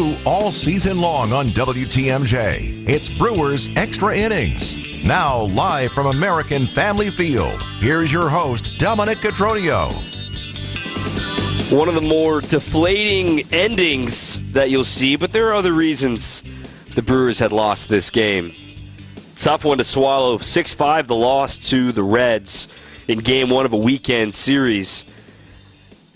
true all season long on WTMJ. It's Brewers Extra Innings. Now, live from American Family Field, here's your host, Dominic Cotroneo. One of the more deflating endings that you'll see, but there are other reasons the Brewers had lost this game. Tough one to swallow. 6-5 the loss to the Reds in Game 1 of a weekend series.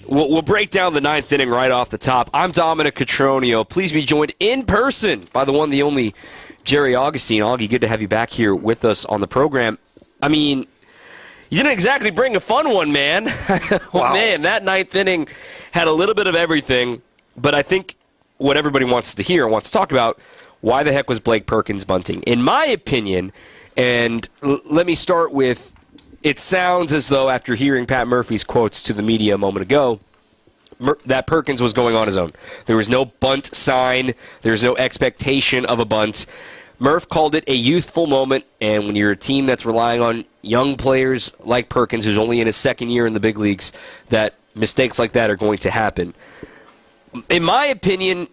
We'll break down the ninth inning right off the top. I'm Dominic Cotroneo. Please be joined in person by the one, the only, Jerry Augustine. Augie, good to have you back here with us on the program. I mean, you didn't exactly bring a fun one, man. Wow. Man, that ninth inning had a little bit of everything, but I think what everybody wants to hear and wants to talk about, why the heck was Blake Perkins bunting? In my opinion, and let me start with, it sounds as though after hearing Pat Murphy's quotes to the media a moment ago, that Perkins was going on his own. There was no bunt sign. There's no expectation of a bunt. Murph called it a youthful moment, and when you're a team that's relying on young players like Perkins, who's only in his second year in the big leagues, that mistakes like that are going to happen. In my opinion,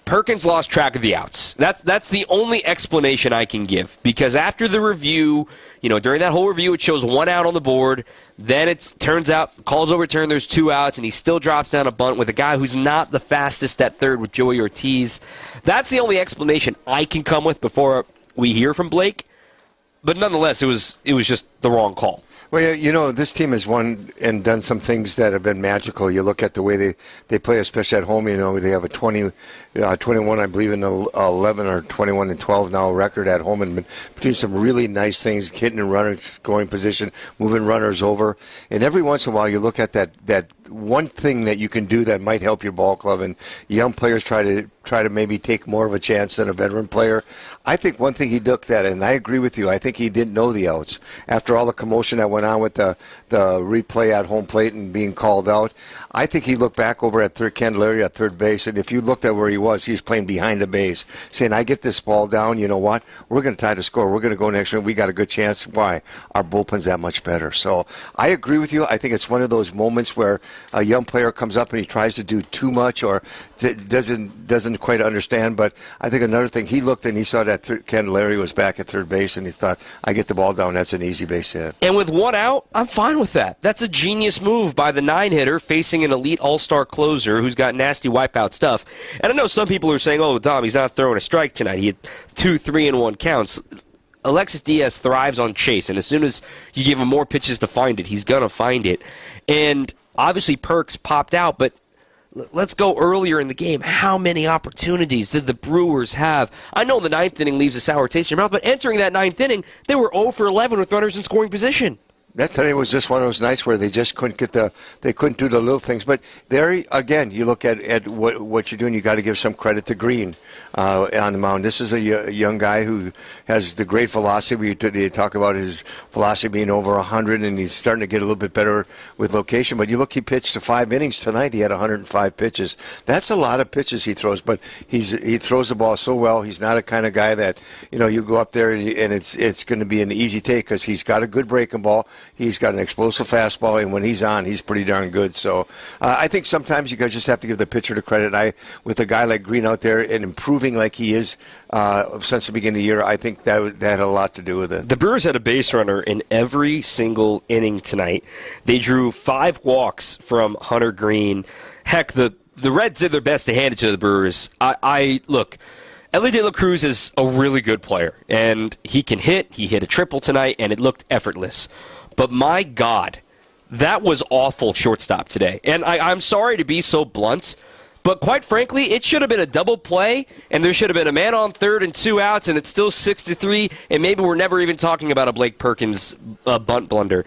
Perkins lost track of the outs. That's the only explanation I can give, because after the review, during that whole review, it shows 1 out on the board. Then it turns out, calls overturned, there's 2 outs, and he still drops down a bunt with a guy who's not the fastest at third with Joey Ortiz. That's the only explanation I can come with before we hear from Blake. But nonetheless, it was just the wrong call. Well, this team has won and done some things that have been magical. You look at the way they play, especially at home. They have a 21, I believe, in 11 or 21 and 12 now record at home, and been doing some really nice things, hitting and running, scoring position, moving runners over. And every once in a while, you look at that one thing that you can do that might help your ball club, and young players try to maybe take more of a chance than a veteran player. I think one thing he looked at, and I agree with you, I think he didn't know the outs. After all the commotion that went on with the replay at home plate and being called out, I think he looked back over at Candelario at third base, and if you looked at where he was playing behind the base, saying, I get this ball down, you know what? We're going to tie the score. We're going to go next round. We got a good chance. Why? Our bullpen's that much better. So I agree with you. I think it's one of those moments where a young player comes up and he tries to do too much or doesn't quite understand. But I think another thing, he looked and he saw that Candelario was back at third base, and he thought, I get the ball down. That's an easy base hit. And with 1 out, I'm fine with that. That's a genius move by the 9-hitter facing an elite all-star closer who's got nasty wipeout stuff. And I know some people are saying, oh, Dom, he's not throwing a strike tonight. He had 2 3-1 counts. Alexis Diaz thrives on chase, and as soon as you give him more pitches to find it, he's going to find it. And obviously Perks popped out, but let's go earlier in the game. How many opportunities did the Brewers have? I know the ninth inning leaves a sour taste in your mouth, but entering that ninth inning, they were 0 for 11 with runners in scoring position. That today was just one of those nights where they just couldn't they couldn't do the little things. But there again, you look at what you're doing. You got to give some credit to Green on the mound. This is a young guy who has the great velocity. They talk about his velocity being over 100, and he's starting to get a little bit better with location. But you look, he pitched 5 innings tonight. He had 105 pitches. That's a lot of pitches he throws. But he throws the ball so well. He's not a kind of guy that you go up there and it's going to be an easy take, because he's got a good breaking ball. He's got an explosive fastball, and when he's on, he's pretty darn good. So I think sometimes you guys just have to give the pitcher the credit. With a guy like Green out there and improving like he is since the beginning of the year, I think that had a lot to do with it. The Brewers had a base runner in every single inning tonight. They drew 5 walks from Hunter Green. Heck, the Reds did their best to hand it to the Brewers. Look, Elly De La Cruz is a really good player, and he can hit. He hit a triple tonight, and it looked effortless. But my God, that was awful shortstop today. And I'm sorry to be so blunt, but quite frankly, it should have been a double play, and there should have been a man on third and 2 outs, and it's still 6-3, and maybe we're never even talking about a Blake Perkins bunt blunder.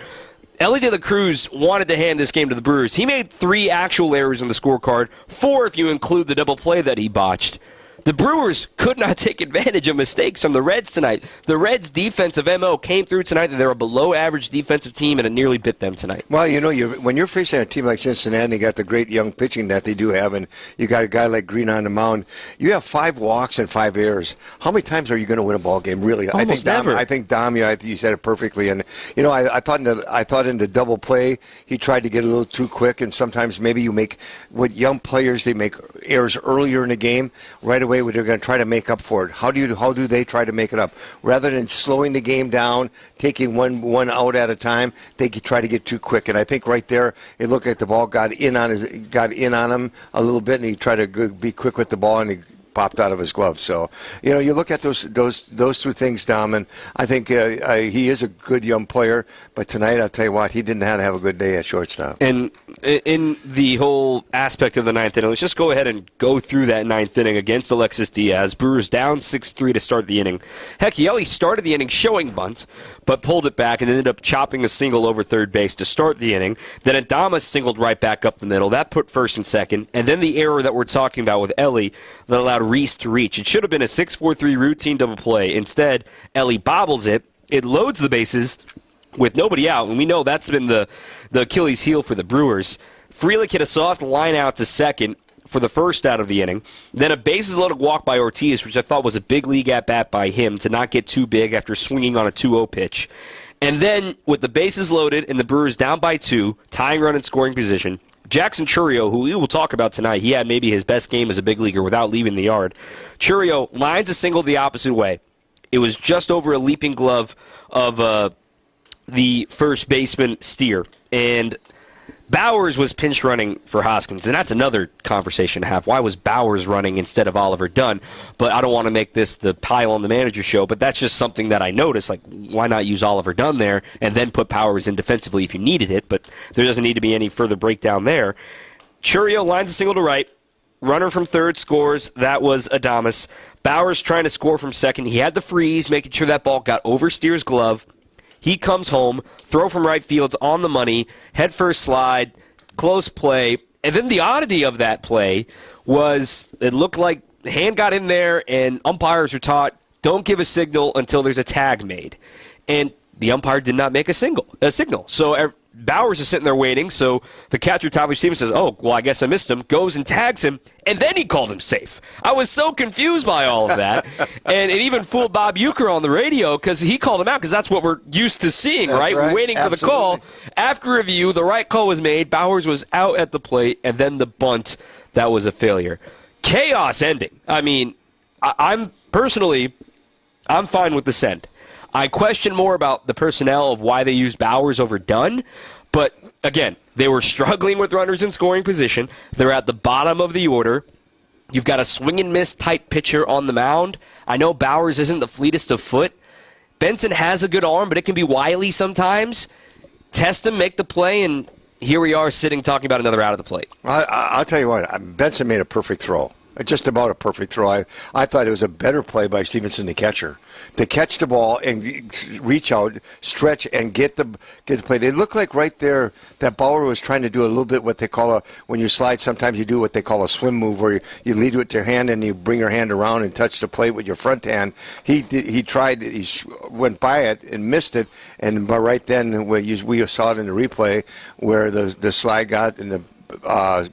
Elly De La Cruz wanted to hand this game to the Brewers. He made 3 actual errors in the scorecard, 4 if you include the double play that he botched. The Brewers could not take advantage of mistakes from the Reds tonight. The Reds' defensive MO came through tonight, and they're a below-average defensive team, and it nearly bit them tonight. Well, when you're facing a team like Cincinnati, you got the great young pitching that they do have, and you got a guy like Green on the mound. You have 5 walks and 5 errors. How many times are you going to win a ball game? Really, Almost never. I think Dom, you said it perfectly, and I thought in the double play he tried to get a little too quick, and sometimes maybe you make what young players they make errors earlier in the game right away. They're going to try to make up for it. How do they try to make it up? Rather than slowing the game down, taking one out at a time, they try to get too quick. And I think right there, it looked like the ball got in on him a little bit, and he tried to be quick with the ball, and he popped out of his glove. So, you look at those two things, Dom, and I think he is a good young player. But tonight, I'll tell you what, he didn't have a good day at shortstop. And in the whole aspect of the ninth inning, let's just go ahead and go through that ninth inning against Alexis Diaz. Brewers down 6-3 to start the inning. Heck, Yelly started the inning showing bunt, but pulled it back and ended up chopping a single over third base to start the inning. Then Adames singled right back up the middle. That put first and second. And then the error that we're talking about with Ellie that allowed Reese to reach. It should have been a 6-4-3 routine double play. Instead, Ellie bobbles it. It loads the bases with nobody out, and we know that's been the Achilles heel for the Brewers. Frelick hit a soft line out to second for the first out of the inning. Then a bases-loaded walk by Ortiz, which I thought was a big league at-bat by him to not get too big after swinging on a 2-0 pitch. And then, with the bases loaded and the Brewers down by 2, tying run in scoring position, Jackson Chourio, who we will talk about tonight, he had maybe his best game as a big leaguer without leaving the yard. Chourio lines a single the opposite way. It was just over a leaping glove of the first baseman Steer. And Bowers was pinch running for Hoskins, and that's another conversation to have. Why was Bowers running instead of Oliver Dunn? But I don't want to make this the pile on the manager show, but that's just something that I noticed. Like, why not use Oliver Dunn there and then put Bowers in defensively if you needed it? But there doesn't need to be any further breakdown there. Chourio lines a single to right. Runner from third scores. That was Adames. Bowers trying to score from second. He had the freeze, making sure that ball got over Steer's glove. He comes home, throw from right field's on the money, head first slide, close play. And then the oddity of that play was it looked like the hand got in there and umpires are taught, don't give a signal until there's a tag made. And the umpire did not make a signal. So Bowers is sitting there waiting, so the catcher, Tommy Stevens, says, oh, well, I guess I missed him, goes and tags him, and then he called him safe. I was so confused by all of that, and it even fooled Bob Uecker on the radio because he called him out because that's what we're used to seeing, right? We're waiting for the call. After review, the right call was made, Bowers was out at the plate, and then the bunt, that was a failure. Chaos ending. I mean, I'm fine with the send. I question more about the personnel of why they used Bowers over Dunn, but again, they were struggling with runners in scoring position. They're at the bottom of the order. You've got a swing and miss type pitcher on the mound. I know Bowers isn't the fleetest of foot. Benson has a good arm, but it can be wily sometimes. Test him, make the play, and here we are sitting talking about another out of the plate. I'll tell you what, Benson made a perfect throw. Just about a perfect throw. I thought it was a better play by Stevenson, the catcher, to catch the ball and reach out, stretch, and get the play. It looked like right there that Bauer was trying to do a little bit what they call when you slide, sometimes you do what they call a swim move, where you lead with your hand and you bring your hand around and touch the plate with your front hand. He went by it and missed it, and by right then we saw it in the replay where the slide got and the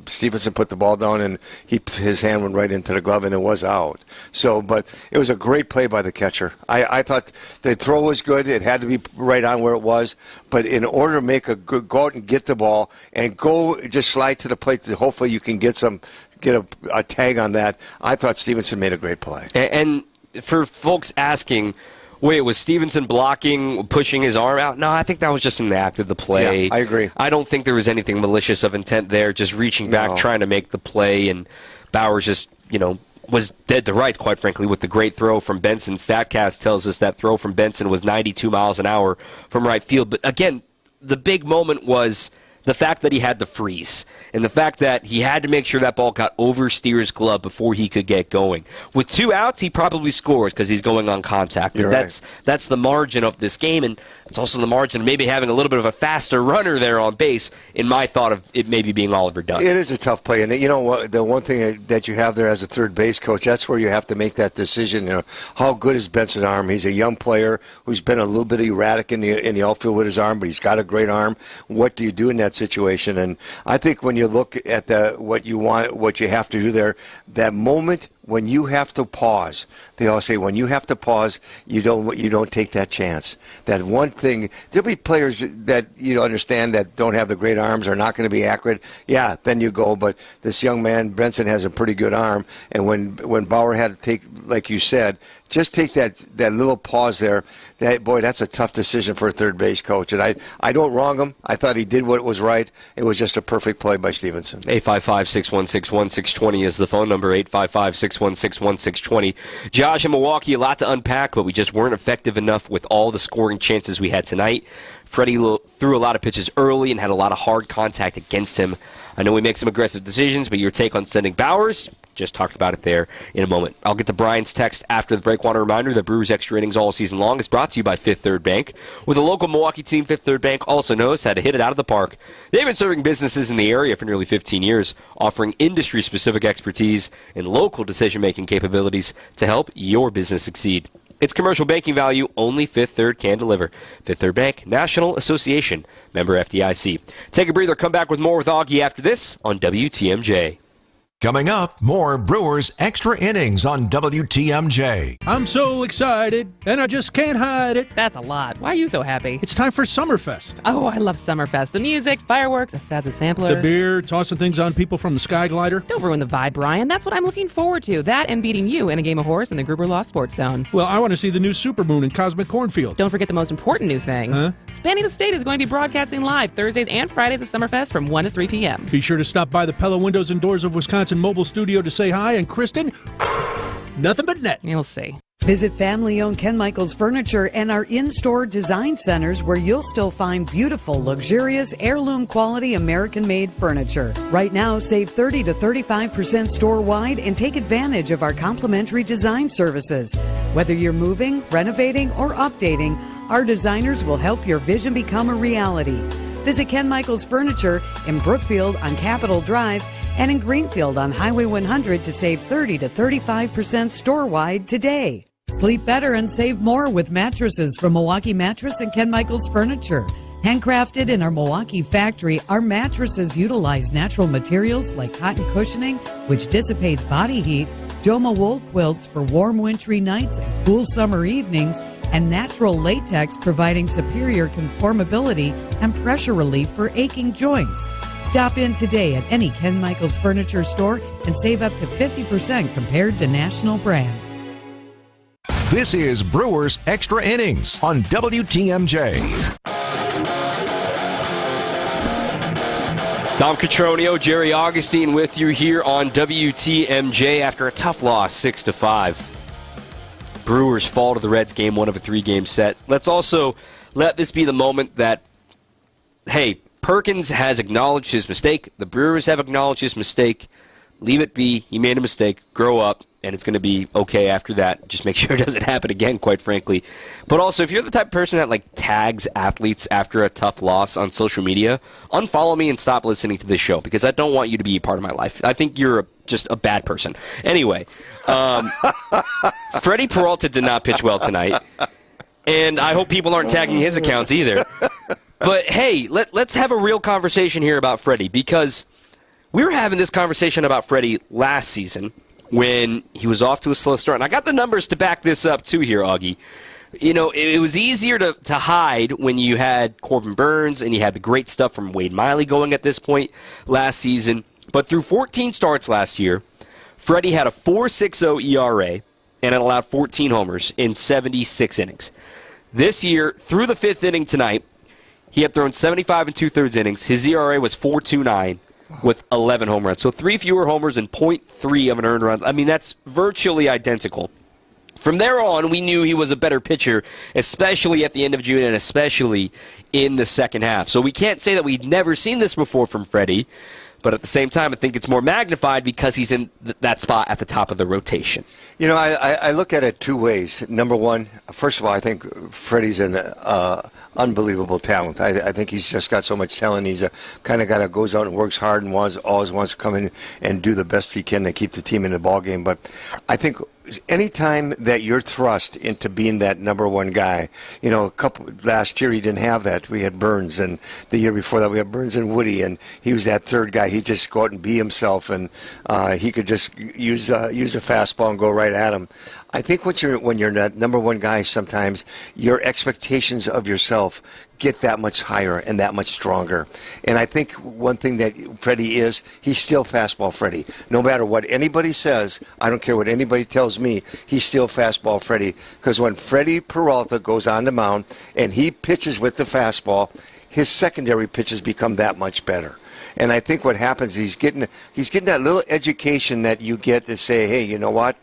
Stevenson put the ball down and his hand went right into the glove and it was out. So, but it was a great play by the catcher. I thought the throw was good. It had to be right on where it was. But in order to make go out and get the ball and go just slide to the plate, hopefully you can get a tag on that. I thought Stevenson made a great play. And for folks asking, wait, was Stevenson blocking, pushing his arm out? No, I think that was just in the act of the play. Yeah, I agree. I don't think there was anything malicious of intent there, just reaching back, trying to make the play, and Bowers just, was dead to rights, quite frankly, with the great throw from Benson. StatCast tells us that throw from Benson was 92 miles an hour from right field. But again, the big moment was the fact that he had to freeze and the fact that he had to make sure that ball got over Steer's glove before he could get going. With 2 outs, he probably scores because he's going on contact. But that's the margin of this game, and it's also the margin of maybe having a little bit of a faster runner there on base in my thought of it maybe being Oliver Dunn. It is a tough play, and you know what? The one thing that you have there as a third base coach, that's where you have to make that decision. You know, how good is Benson's arm? He's a young player who's been a little bit erratic in the outfield with his arm, but he's got a great arm. What do you do in that situation? And I think when you look at what you have to do there, that moment when you have to pause, they all say when you have to pause, you don't take that chance. That one thing, there'll be players that you understand that don't have the great arms, are not going to be accurate. Yeah, then you go. But this young man, Benson, has a pretty good arm. And when Bauer had to take, like you said, just take that little pause there. That's a tough decision for a third base coach. And I don't wrong him. I thought he did what was right. It was just a perfect play by Stevenson. 855-616-1620 is the phone number, 855-616-1620. Josh in Milwaukee, a lot to unpack, but we just weren't effective enough with all the scoring chances we had tonight. Freddie threw a lot of pitches early and had a lot of hard contact against him. I know we make some aggressive decisions, but your take on sending Bowers, just talked about it there in a moment. I'll get to Brian's text after the break. Want a reminder that Brewers Extra Innings all season long is brought to you by Fifth Third Bank. With a local Milwaukee team, Fifth Third Bank also knows how to hit it out of the park. They've been serving businesses in the area for nearly 15 years, offering industry-specific expertise and local decision-making capabilities to help your business succeed. It's commercial banking value only Fifth Third can deliver. Fifth Third Bank, National Association, member FDIC. Take a breather, come back with more with Augie after this on WTMJ. Coming up, more Brewers Extra Innings on WTMJ. I'm so excited, and I just can't hide it. That's a lot. Why are you so happy? It's time for Summerfest. Oh, I love Summerfest. The music, fireworks, a Sazza sampler. The beer, tossing things on people from the Sky Glider. Don't ruin the vibe, Brian. That's what I'm looking forward to. That and beating you in a game of horse in the Gruber Law Sports Zone. Well, I want to see the new Supermoon in Cosmic Cornfield. Don't forget the most important new thing. Huh? Spanning the State is going to be broadcasting live Thursdays and Fridays of Summerfest from 1 to 3 p.m. Be sure to stop by the Pella Windows and Doors of Wisconsin mobile studio to say hi, and Kristen, nothing but net. You'll see. Visit family-owned Ken Michaels Furniture and our in-store design centers where you'll still find beautiful, luxurious, heirloom-quality American-made furniture. Right now, save 30 to 35% store-wide and take advantage of our complimentary design services. Whether you're moving, renovating, or updating, our designers will help your vision become a reality. Visit Ken Michaels Furniture in Brookfield on Capitol Drive and in Greenfield on Highway 100 to save 30 to 35% store-wide today. Sleep better and save more with mattresses from Milwaukee Mattress and Ken Michaels Furniture. Handcrafted in our Milwaukee factory, our mattresses utilize natural materials like cotton cushioning, which dissipates body heat, Joma wool quilts for warm wintry nights and cool summer evenings, and natural latex providing superior conformability and pressure relief for aching joints. Stop in today at any Ken Michaels Furniture store and save up to 50% compared to national brands. This is Brewers Extra Innings on WTMJ. Tom Cotroneo, Jerry Augustine with you here on WTMJ after a tough loss, 6-5. Brewers fall to the Reds game 1 of a 3-game set. Let's also let this be the moment that, hey, Perkins has acknowledged his mistake. The Brewers have acknowledged his mistake. Leave it be. He made a mistake. Grow up, and it's going to be okay after that. Just make sure it doesn't happen again, quite frankly. But also, if you're the type of person that tags athletes after a tough loss on social media, unfollow me and stop listening to this show because I don't want you to be a part of my life. I think you're just a bad person. Anyway, Freddie Peralta did not pitch well tonight, and I hope people aren't tagging his accounts either. But, hey, let's have a real conversation here about Freddie because we were having this conversation about Freddie last season when he was off to a slow start. And I got the numbers to back this up, too, here, Augie. You know, it was easier to hide when you had Corbin Burns and you had the great stuff from Wade Miley going at this point last season. But through 14 starts last year, Freddie had a 4.60 ERA and it allowed 14 homers in 76 innings. This year, through the 5th inning tonight, he had thrown 75 and 2/3 innings. His ERA was 4.29 with 11 home runs. So 3 fewer homers and 0.3 of an earned run. I mean, that's virtually identical From there on, we knew he was a better pitcher, especially at the end of June and especially in the second half. So we can't say that we'd never seen this before from Freddie, but at the same time, I think it's more magnified because he's in that spot at the top of the rotation. You know, I look at it two ways. Number one, first of all, I think Freddie's an unbelievable talent. I think he's just got so much talent. He's a kind of guy that goes out and works hard and always wants to come in and do the best he can to keep the team in the ball game. But I think anytime that you're thrust into being that number one guy, you know, last year he didn't have that. We had Burns, and the year before that we had Burns and Woody, and he was that third guy. He'd just go out and be himself, and he could just use a fastball and go right at him. I think when you're that number one guy, sometimes your expectations of yourself get that much higher and that much stronger. And I think one thing that Freddie is, he's still fastball Freddie. No matter what anybody says, I don't care what anybody tells me, he's still fastball Freddie. Because when Freddie Peralta goes on the mound and he pitches with the fastball, his secondary pitches become that much better. And I think what happens, he's getting that little education that you get to say, hey, you know what?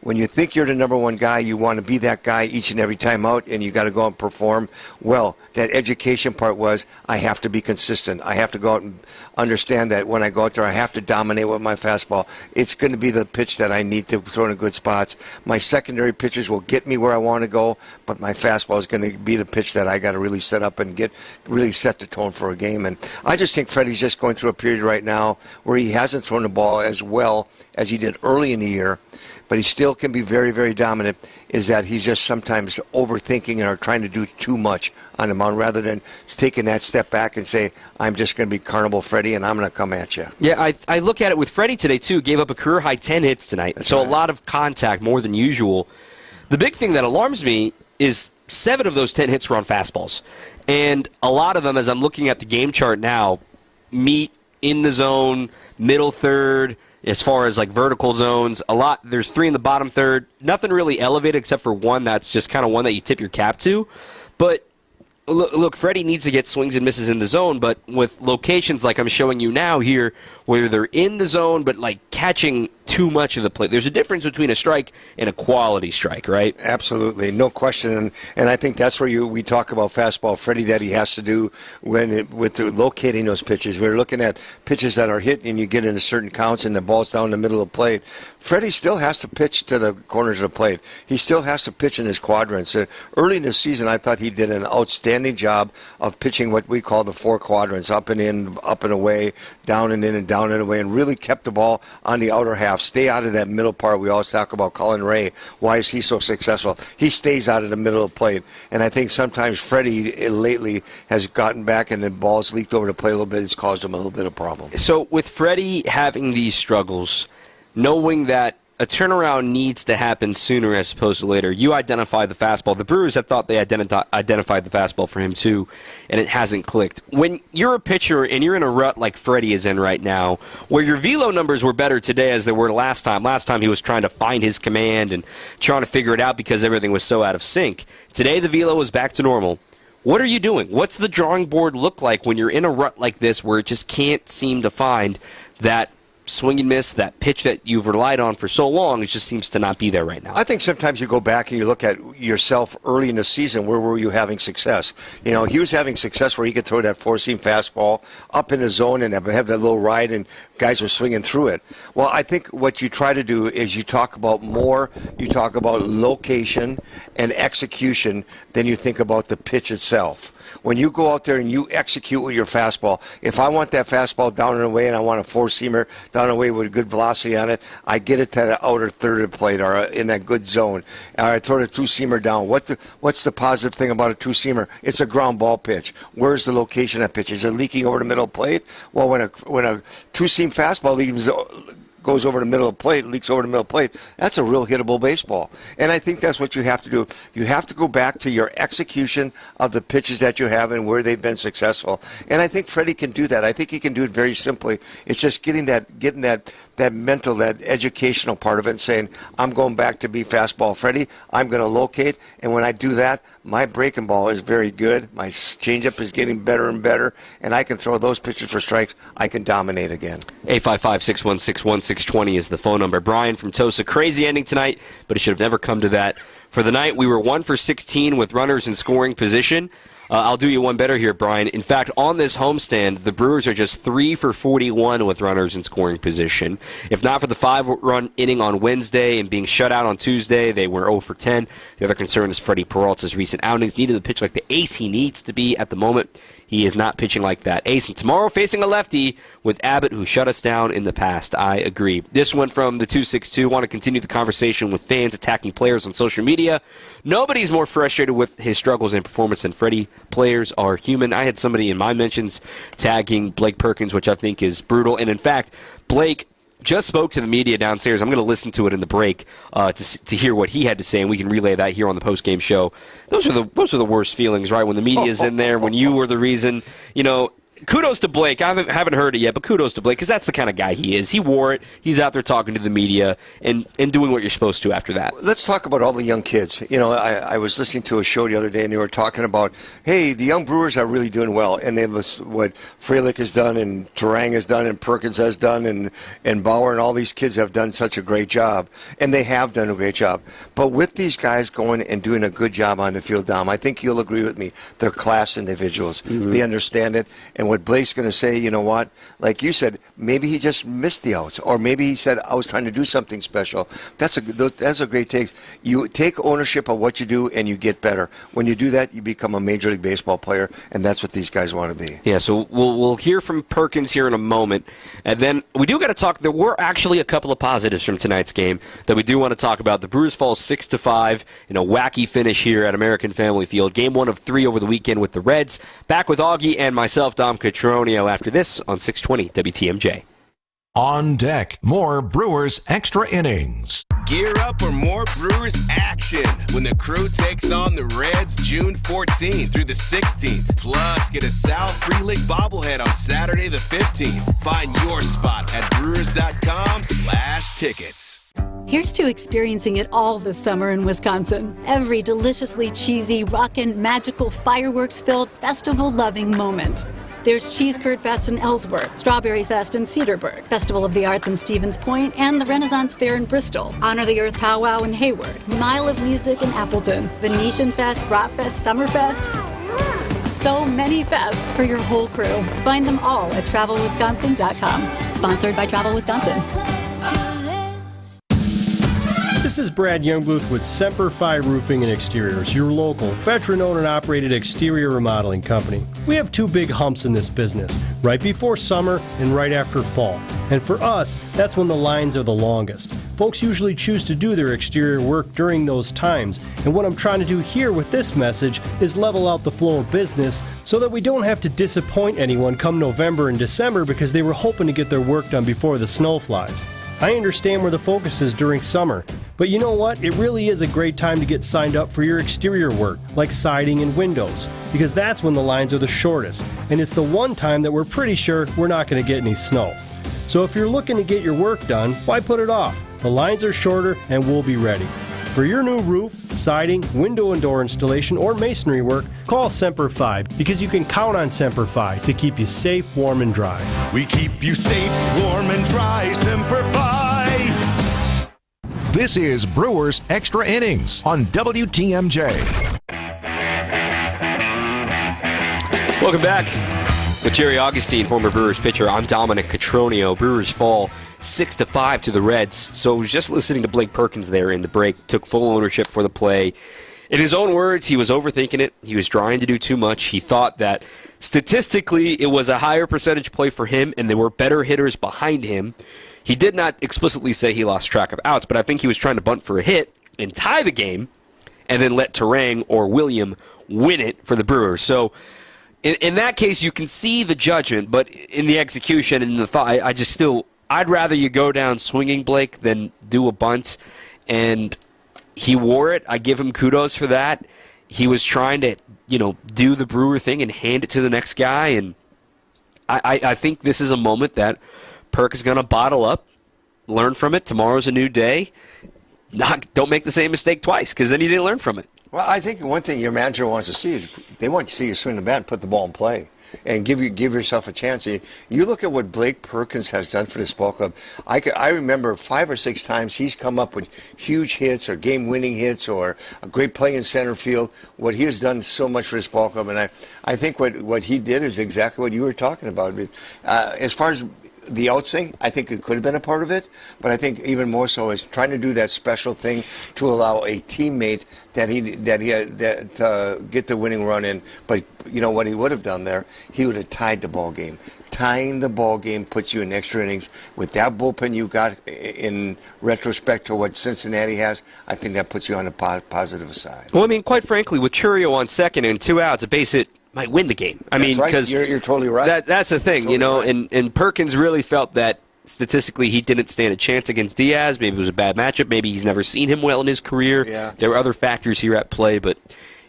When you think you're the number one guy, you want to be that guy each and every time out, and you got to go out and perform. Well, that education part was, I have to be consistent. I have to go out and understand that when I go out there, I have to dominate with my fastball. It's going to be the pitch that I need to throw in good spots. My secondary pitches will get me where I want to go, but my fastball is going to be the pitch that I got to really set up and really set the tone for a game. And I just think Freddie's just going through a period right now where he hasn't thrown the ball as well as he did early in the year, but he still can be very, very dominant, is that he's just sometimes overthinking and are trying to do too much on the mound rather than taking that step back and say, I'm just going to be Carnival Freddie and I'm going to come at you. Yeah, I look at it with Freddie today, too. Gave up a career-high 10 hits tonight, so right. A lot of contact, more than usual. The big thing that alarms me is 7 of those 10 hits were on fastballs. And a lot of them, as I'm looking at the game chart now, meet in the zone, middle third, as far as like vertical zones, there's 3 in the bottom third. Nothing really elevated except for one that's just kind of one that you tip your cap to. But look, Freddie needs to get swings and misses in the zone, but with locations like I'm showing you now here, where they're in the zone but like catching too much of the plate. There's a difference between a strike and a quality strike, right? Absolutely, no question. And I think that's where we talk about fastball Freddie, that he has to do with locating those pitches. We're looking at pitches that are hit and you get into certain counts and the ball's down the middle of the plate. Freddie still has to pitch to the corners of the plate. He still has to pitch in his quadrants. Early in the season, I thought he did an outstanding job of pitching what we call the 4 quadrants, up and in, up and away, down and in and down and away, and really kept the ball on the outer half. Stay out of that middle part. We always talk about Colin Ray. Why is he so successful? He stays out of the middle of the plate. And I think sometimes Freddie lately has gotten back and the ball's leaked over the plate a little bit. It's caused him a little bit of problem. So with Freddie having these struggles, knowing that a turnaround needs to happen sooner as opposed to later, you identify the fastball. The Brewers have thought they identified the fastball for him too, and it hasn't clicked. When you're a pitcher and you're in a rut like Freddie is in right now, where your velo numbers were better today as they were last time. Last time he was trying to find his command and trying to figure it out because everything was so out of sync. Today the velo is back to normal. What are you doing? What's the drawing board look like when you're in a rut like this where it just can't seem to find that swing and miss, that pitch that you've relied on for so long? It just seems to not be there right now. I think sometimes you go back and you look at yourself early in the season. Where were you having success? You know, he was having success where he could throw that 4-seam fastball up in the zone and have that little ride and guys were swinging through it. Well, I think what you try to do is you talk about location and execution than you think about the pitch itself. When you go out there and you execute with your fastball, if I want that fastball down and away and I want a 4-seamer down and away with good velocity on it, I get it to the outer third of the plate or in that good zone. Or I throw the 2-seamer down. What's the positive thing about a 2-seamer? It's a ground ball pitch. Where's the location of that pitch? Is it leaking over the middle of the plate? Well, when a 2-seam fastball goes over the middle of the plate, leaks over the middle of the plate, that's a real hittable baseball. And I think that's what you have to do. You have to go back to your execution of the pitches that you have and where they've been successful. And I think Freddie can do that. I think he can do it very simply. It's just getting that that mental, that educational part of it, and saying, I'm going back to be fastball Freddie. I'm going to locate, and when I do that, my breaking ball is very good. My changeup is getting better and better, and I can throw those pitches for strikes. I can dominate again. 855-616-1620 is the phone number. Brian from Tosa, crazy ending tonight, but it should have never come to that. For the night, we were 1 for 16 with runners in scoring position. I'll do you one better here, Brian. In fact, on this homestand, the Brewers are just 3 for 41 with runners in scoring position. If not for the 5-run inning on Wednesday and being shut out on Tuesday, they were 0 for 10. The other concern is Freddie Peralta's recent outings. Needed to pitch like the ace he needs to be at the moment. He is not pitching like that ace. And tomorrow facing a lefty with Abbott, who shut us down in the past. I agree. This one from the 262. Want to continue the conversation with fans attacking players on social media. Nobody's more frustrated with his struggles and performance than Freddie. Players are human. I had somebody in my mentions tagging Blake Perkins, which I think is brutal. And in fact, Blake just spoke to the media downstairs. I'm going to listen to it in the break to hear what he had to say, and we can relay that here on the post-game show. Those are the worst feelings, right? When the media is in there, when you were the reason, kudos to Blake. I haven't heard it yet, but kudos to Blake because that's the kind of guy he is. He wore it. He's out there talking to the media and doing what you're supposed to after that. Let's talk about all the young kids. I was listening to a show the other day, and they were talking about, hey, the young Brewers are really doing well. And they list what Frelick has done and Terang has done and Perkins has done and Bauer and all these kids have done such a great job. And they have done a great job. But with these guys going and doing a good job on the field, Dom, I think you'll agree with me. They're class individuals. Mm-hmm. They understand it. And what Blake's going to say, you know what, like you said, maybe he just missed the outs, or maybe he said, I was trying to do something special. That's a great take. You take ownership of what you do, and you get better. When you do that, you become a Major League Baseball player, and that's what these guys want to be. Yeah, so we'll hear from Perkins here in a moment, and then we do got to talk. There were actually a couple of positives from tonight's game that we do want to talk about. The Brewers fall 6-5 in a wacky finish here at American Family Field. Game 1 of 3 over the weekend with the Reds. Back with Augie and myself, Dom Cotroneo, after this on 620 WTMJ. On deck, more Brewers Extra Innings. Gear up for more Brewers action when the crew takes on the Reds June 14th through the 16th. Plus, get a Sal Frelick bobblehead on Saturday the 15th. Find your spot at brewers.com/tickets. Here's to experiencing it all this summer in Wisconsin. Every deliciously cheesy, rockin', magical, fireworks-filled, festival-loving moment. There's Cheese Curd Fest in Ellsworth, Strawberry Fest in Cedarburg, Festival of the Arts in Stevens Point, and the Renaissance Fair in Bristol, Honor the Earth Powwow in Hayward, Mile of Music in Appleton, Venetian Fest, Bratfest, Summerfest. So many fests for your whole crew. Find them all at TravelWisconsin.com. Sponsored by Travel Wisconsin. This is Brad Youngbluth with Semper Fi Roofing and Exteriors, your local, veteran-owned and operated exterior remodeling company. We have 2 big humps in this business, right before summer and right after fall. And for us, that's when the lines are the longest. Folks usually choose to do their exterior work during those times, and what I'm trying to do here with this message is level out the flow of business so that we don't have to disappoint anyone come November and December because they were hoping to get their work done before the snow flies. I understand where the focus is during summer, but you know what? It really is a great time to get signed up for your exterior work, like siding and windows, because that's when the lines are the shortest, and it's the one time that we're pretty sure we're not going to get any snow. So if you're looking to get your work done, why put it off? The lines are shorter and we'll be ready. For your new roof, siding, window and door installation, or masonry work, call Semper Fi, because you can count on Semper Fi to keep you safe, warm, and dry. We keep you safe, warm, and dry, Semper Fi. This is Brewers Extra Innings on WTMJ. Welcome back. With Jerry Augustine, former Brewers pitcher, I'm Dominic Cotroneo. Brewers fall 6-5 to the Reds. So just listening to Blake Perkins there in the break, took full ownership for the play. In his own words, he was overthinking it. He was trying to do too much. He thought that statistically it was a higher percentage play for him and there were better hitters behind him. He did not explicitly say he lost track of outs, but I think he was trying to bunt for a hit and tie the game and then let Terang or William win it for the Brewers. So in that case, you can see the judgment, but in the execution and the thought, I'd rather you go down swinging, Blake, than do a bunt. And he wore it. I give him kudos for that. He was trying to, do the Brewer thing and hand it to the next guy. And I think this is a moment that Perk is going to bottle up learn from it. Tomorrow's a new day. Don't make the same mistake twice, because then you didn't learn from it. Well, I think one thing your manager wants to see is they want to see you swing the bat and put the ball in play and give yourself a chance. You look at what Blake Perkins has done for this ball club. I remember 5 or 6 times he's come up with huge hits or game-winning hits or a great play in center field. What he has done so much for this ball club, and I think what he did is exactly what you were talking about. As far as the outswing, I think it could have been a part of it, but I think even more so is trying to do that special thing to allow a teammate that get the winning run in. But you know what he would have done there? He would have tied the ball game. Tying the ball game puts you in extra innings. With that bullpen you got in retrospect to what Cincinnati has, I think that puts you on the positive side. Well, I mean, quite frankly, with Churio on second and 2 outs, a base hit might win the game. I mean, because you're totally right. That's the thing, totally right. And Perkins really felt that statistically he didn't stand a chance against Diaz. Maybe it was a bad matchup. Maybe he's never seen him well in his career. Yeah. There were other factors here at play, but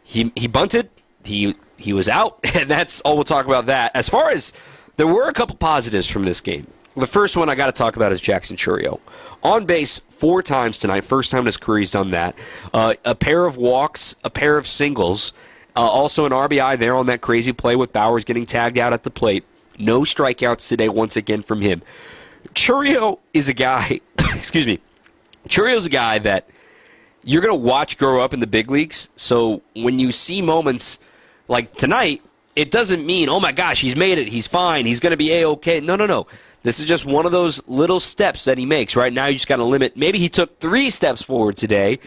he bunted. He was out, and that's all we'll talk about that. As far as there were a couple positives from this game. The first one I got to talk about is Jackson Churio. On base 4 times tonight. First time in his career he's done that. A pair of walks, a pair of singles. Also an RBI there on that crazy play with Bowers getting tagged out at the plate. No strikeouts today once again from him. Churio is a guy, excuse me, Churio's a guy that you're going to watch grow up in the big leagues. So when you see moments like tonight, it doesn't mean, oh my gosh, he's made it, he's fine, he's going to be A-okay. No. This is just one of those little steps that he makes. Right now you just got to limit. Maybe he took 3 steps forward today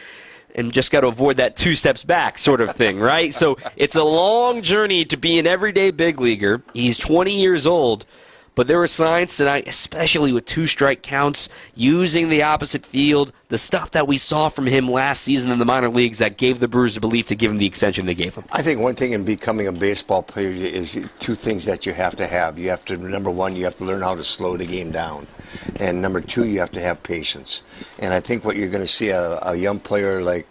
and just got to avoid that 2 steps back sort of thing, right? So it's a long journey to be an everyday big leaguer. He's 20 years old, but there were signs tonight, especially with 2 strike counts, using the opposite field, the stuff that we saw from him last season in the minor leagues that gave the Brewers the belief to give him the extension they gave him. I think one thing in becoming a baseball player is 2 things that you have to have. You have to, number 1, you have to learn how to slow the game down. And number 2, you have to have patience. And I think what you're going to see a young player like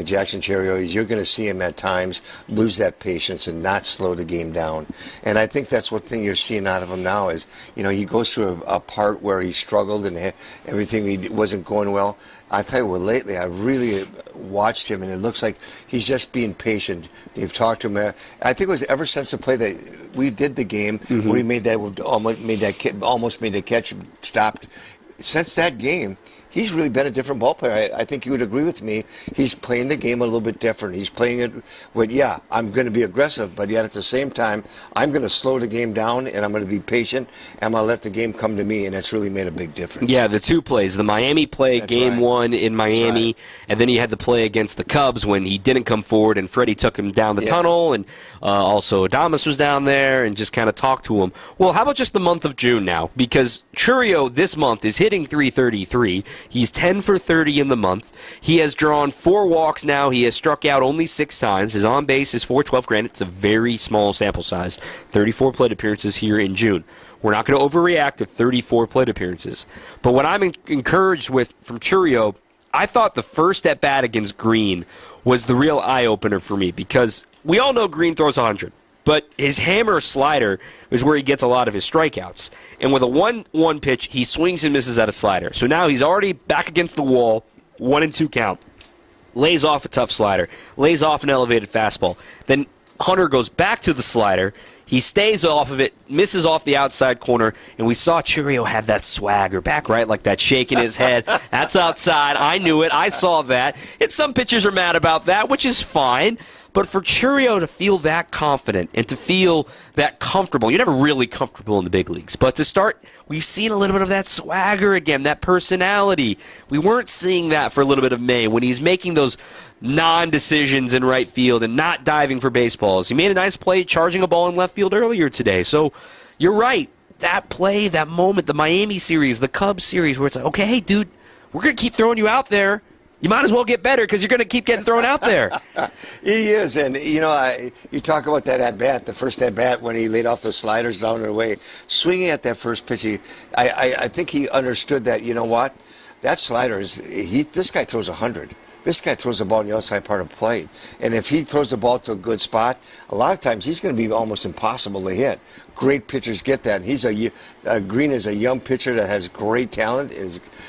Jackson Churio is you're going to see him at times lose that patience and not slow the game down. And I think that's one thing you're seeing out of him now is, he goes through a part where he struggled and everything wasn't going well. I tell you what, lately I really watched him, and it looks like he's just being patient. They've talked to him. I think it was ever since the play that we did the game where he made that almost made the catch, stopped. Since that game, he's really been a different ball player. I think you would agree with me. He's playing the game a little bit different. He's playing it with, I'm going to be aggressive, but yet at the same time, I'm going to slow the game down, and I'm going to be patient, and I'm going to let the game come to me, and that's really made a big difference. Yeah, the 2 plays. The Miami play, that's game right. 1 in Miami, right. And then he had the play against the Cubs when he didn't come forward, and Freddie took him down the tunnel, and also Adames was down there and just kind of talked to him. Well, how about just the month of June now? Because Churio this month is hitting .333. He's 10 for 30 in the month. He has drawn 4 walks now. He has struck out only 6 times. His on base is .412. Granted, it's a very small sample size. 34 plate appearances here in June. We're not going to overreact to 34 plate appearances. But what I'm encouraged with from Churio, I thought the first at bat against Green was the real eye-opener for me because we all know Green throws 100. But his hammer slider is where he gets a lot of his strikeouts. And with a 1-1 pitch, he swings and misses at a slider. So now he's already back against the wall, 1-2 count. Lays off a tough slider. Lays off an elevated fastball. Then Hunter goes back to the slider. He stays off of it, misses off the outside corner, and we saw Churio have that swagger back, right? Like that shake in his head. That's outside. I knew it. I saw that. And some pitchers are mad about that, which is fine. But for Churio to feel that confident and to feel that comfortable, you're never really comfortable in the big leagues, but to start, we've seen a little bit of that swagger again, that personality. We weren't seeing that for a little bit of May when he's making those non-decisions in right field and not diving for baseballs. He made a nice play charging a ball in left field earlier today. So you're right. That play, that moment, the Miami series, the Cubs series, where it's like, okay, hey, dude, we're going to keep throwing you out there. You might as well get better because you're going to keep getting thrown out there. He is. And, you talk about that at-bat, the first at-bat when he laid off the sliders down their way. Swinging at that first pitch, I think he understood that, that slider this guy throws 100. This guy throws the ball in the outside part of the plate. And if he throws the ball to a good spot, a lot of times he's going to be almost impossible to hit. Great pitchers get that. Green is a young pitcher that has great talent.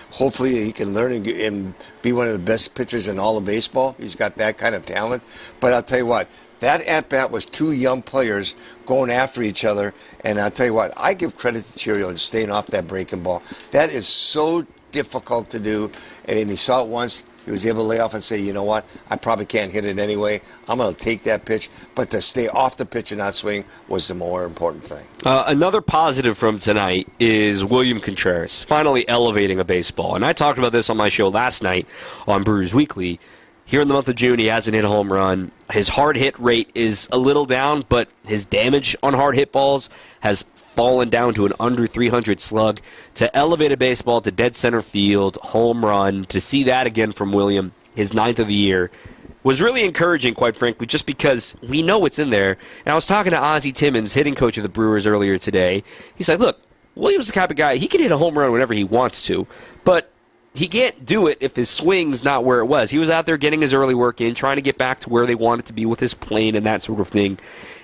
Hopefully he can learn and be one of the best pitchers in all of baseball. He's got that kind of talent. But I'll tell you what, that at-bat was two young players going after each other. And I'll tell you what, I give credit to Cheerio and staying off that breaking ball. That is so difficult to do. And he saw it once. He was able to lay off and say, you know what, I probably can't hit it anyway. I'm going to take that pitch. But to stay off the pitch and not swing was the more important thing. Another positive from tonight is William Contreras finally elevating a baseball. And I talked about this on my show last night on Brewers Weekly. Here in the month of June, he hasn't hit a home run. His hard hit rate is a little down, but his damage on hard hit balls has fallen down to an under 300 slug. To elevate a baseball to dead center field, home run, to see that again from William, his 9th of the year, was really encouraging, quite frankly, just because we know it's in there. And I was talking to Ozzie Timmons, hitting coach of the Brewers, earlier today. He's like, look, William's the type of guy, he can hit a home run whenever he wants to, but he can't do it if his swing's not where it was. He was out there getting his early work in, trying to get back to where they wanted to be with his plane and that sort of thing.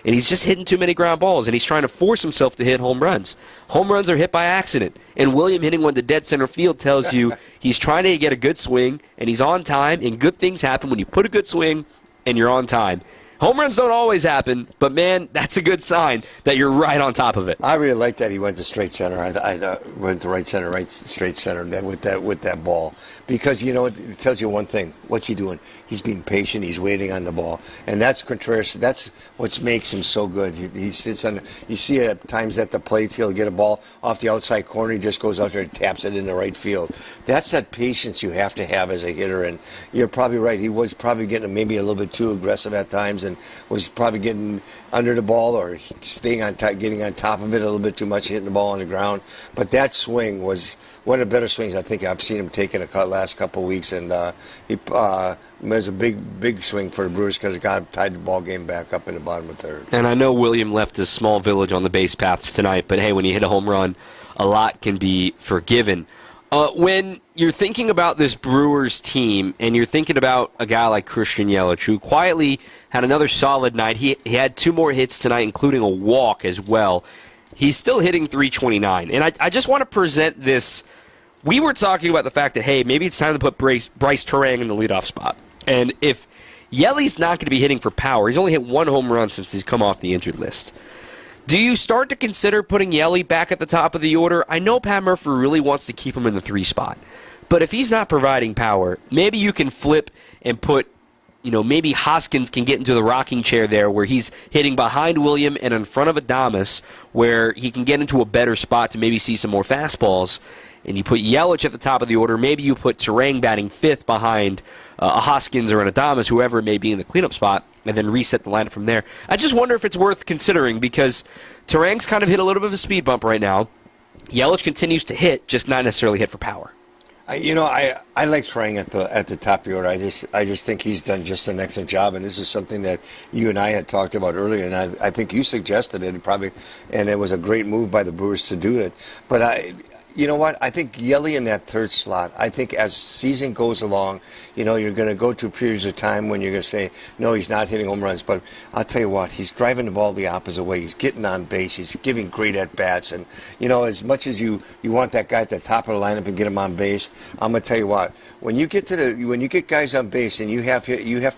And he's just hitting too many ground balls, and he's trying to force himself to hit home runs. Home runs are hit by accident. And William hitting one to dead center field tells you he's trying to get a good swing, and he's on time, and good things happen when you put a good swing and you're on time. Home runs don't always happen, but, man, that's a good sign that you're right on top of it. I really like that he went to straight center. I went to right center, straight center with that ball. Because, you know, it tells you one thing. What's he doing? He's being patient. He's waiting on the ball. And that's Contreras. That's what makes him so good. He sits on. You see at times at the plate, he'll get a ball off the outside corner. He just goes out there and taps it in the right field. That's that patience you have to have as a hitter. And you're probably right. He was probably getting maybe a little bit too aggressive at times and was probably getting under the ball or staying on top, getting on top of it a little bit too much, hitting the ball on the ground. But that swing was one of the better swings I think I've seen him take in the last couple of weeks, and he was a big swing for the Brewers because it got him tied the ball game back up in the bottom of the third. And I know William left his small village on the base paths tonight, but hey, when you hit a home run, a lot can be forgiven. When you're thinking about this Brewers team and you're thinking about a guy like Christian Yelich, who quietly had another solid night, he had 2 more hits tonight, including a walk as well. He's still hitting .329. And I just want to present this. We were talking about the fact that, hey, maybe it's time to put Bryce Turang in the leadoff spot. And if Yeli's not going to be hitting for power, he's only hit 1 home run since he's come off the injured list. Do you start to consider putting Yeli back at the top of the order? I know Pat Murphy really wants to keep him in the 3 spot. But if he's not providing power, maybe you can flip and put, maybe Hoskins can get into the rocking chair there where he's hitting behind William and in front of Adames, where he can get into a better spot to maybe see some more fastballs. And you put Yelich at the top of the order. Maybe you put Turang batting 5th behind a Hoskins or an Adames, whoever it may be in the cleanup spot, and then reset the lineup from there. I just wonder if it's worth considering because Turang's kind of hit a little bit of a speed bump right now. Yelich continues to hit, just not necessarily hit for power. I like Turang at the top of the order. I just think he's done just an excellent job, and this is something that you and I had talked about earlier, and I think you suggested it and it was a great move by the Brewers to do it. But you know what? I think Yeli in that 3rd slot. I think as season goes along, you're going to go through periods of time when you're going to say, no, he's not hitting home runs. But I'll tell you what, he's driving the ball the opposite way. He's getting on base. He's giving great at-bats. And, as much as you want that guy at the top of the lineup and get him on base, I'm going to tell you what, when you get guys on base and you have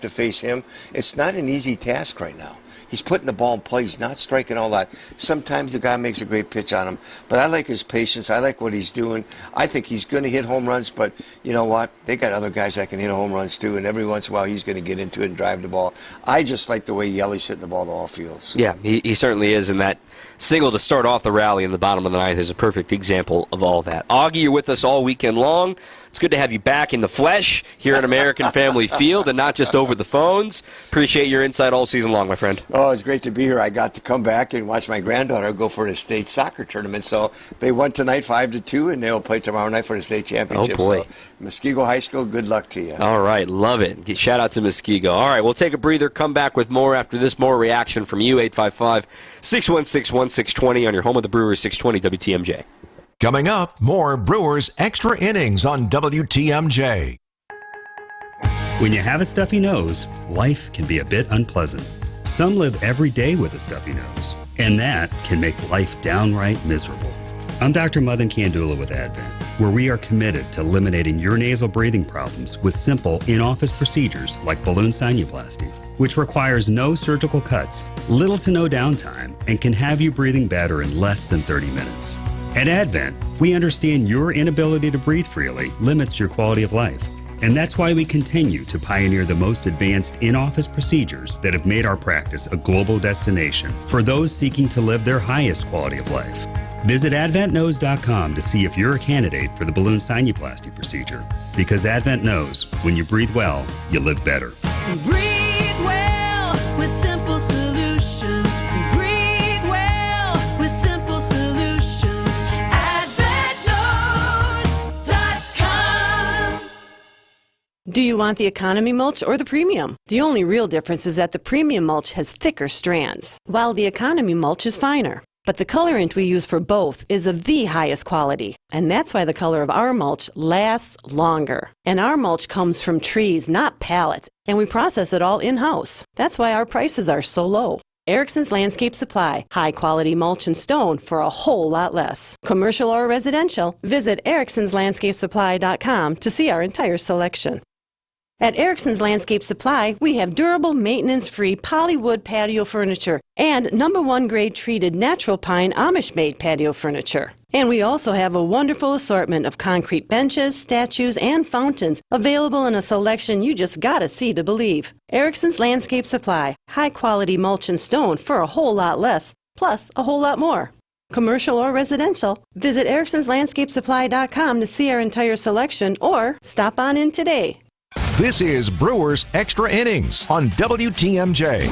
to face him, it's not an easy task right now. He's putting the ball in play. He's not striking all that. Sometimes the guy makes a great pitch on him. But I like his patience. I like what he's doing. I think he's going to hit home runs, but you know what? They got other guys that can hit home runs too, and every once in a while he's going to get into it and drive the ball. I just like the way Yeli's hitting the ball to all fields. Yeah, he certainly is, and that single to start off the rally in the bottom of the 9th is a perfect example of all that. Augie, you're with us all weekend long. It's good to have you back in the flesh here at American Family Field and not just over the phones. Appreciate your insight all season long, my friend. Oh, it's great to be here. I got to come back and watch my granddaughter go for the state soccer tournament. So they won tonight 5-2, and they'll play tomorrow night for the state championship. Oh, boy. So, Muskego High School, good luck to you. All right, love it. Shout out to Muskego. All right, we'll take a breather, come back with more after this, more reaction from you, 855-616-1620 on your home of the Brewers, 620 WTMJ. Coming up, more Brewers Extra Innings on WTMJ. When you have a stuffy nose, life can be a bit unpleasant. Some live every day with a stuffy nose, and that can make life downright miserable. I'm Dr. Madan Kandula with Advent, where we are committed to eliminating your nasal breathing problems with simple in-office procedures like balloon sinuplasty, which requires no surgical cuts, little to no downtime, and can have you breathing better in less than 30 minutes. At Advent, we understand your inability to breathe freely limits your quality of life. And that's why we continue to pioneer the most advanced in-office procedures that have made our practice a global destination for those seeking to live their highest quality of life. Visit AdventKnows.com to see if you're a candidate for the balloon sinuplasty procedure. Because Advent knows when you breathe well, you live better. Breathe well with simple solutions. Breathe well with simple solutions. AdventKnows.com. Do you want the economy mulch or the premium? The only real difference is that the premium mulch has thicker strands, while the economy mulch is finer. But the colorant we use for both is of the highest quality, and that's why the color of our mulch lasts longer. And our mulch comes from trees, not pallets, and we process it all in-house. That's why our prices are so low. Erickson's Landscape Supply, high-quality mulch and stone for a whole lot less. Commercial or residential, visit ericksonslandscapesupply.com to see our entire selection. At Erickson's Landscape Supply, we have durable, maintenance-free polywood patio furniture and #1 grade treated natural pine Amish-made patio furniture. And we also have a wonderful assortment of concrete benches, statues, and fountains available in a selection you just gotta see to believe. Erickson's Landscape Supply, high-quality mulch and stone for a whole lot less, plus a whole lot more. Commercial or residential, visit ericksonslandscapesupply.com to see our entire selection or stop on in today. This is Brewers Extra Innings on WTMJ.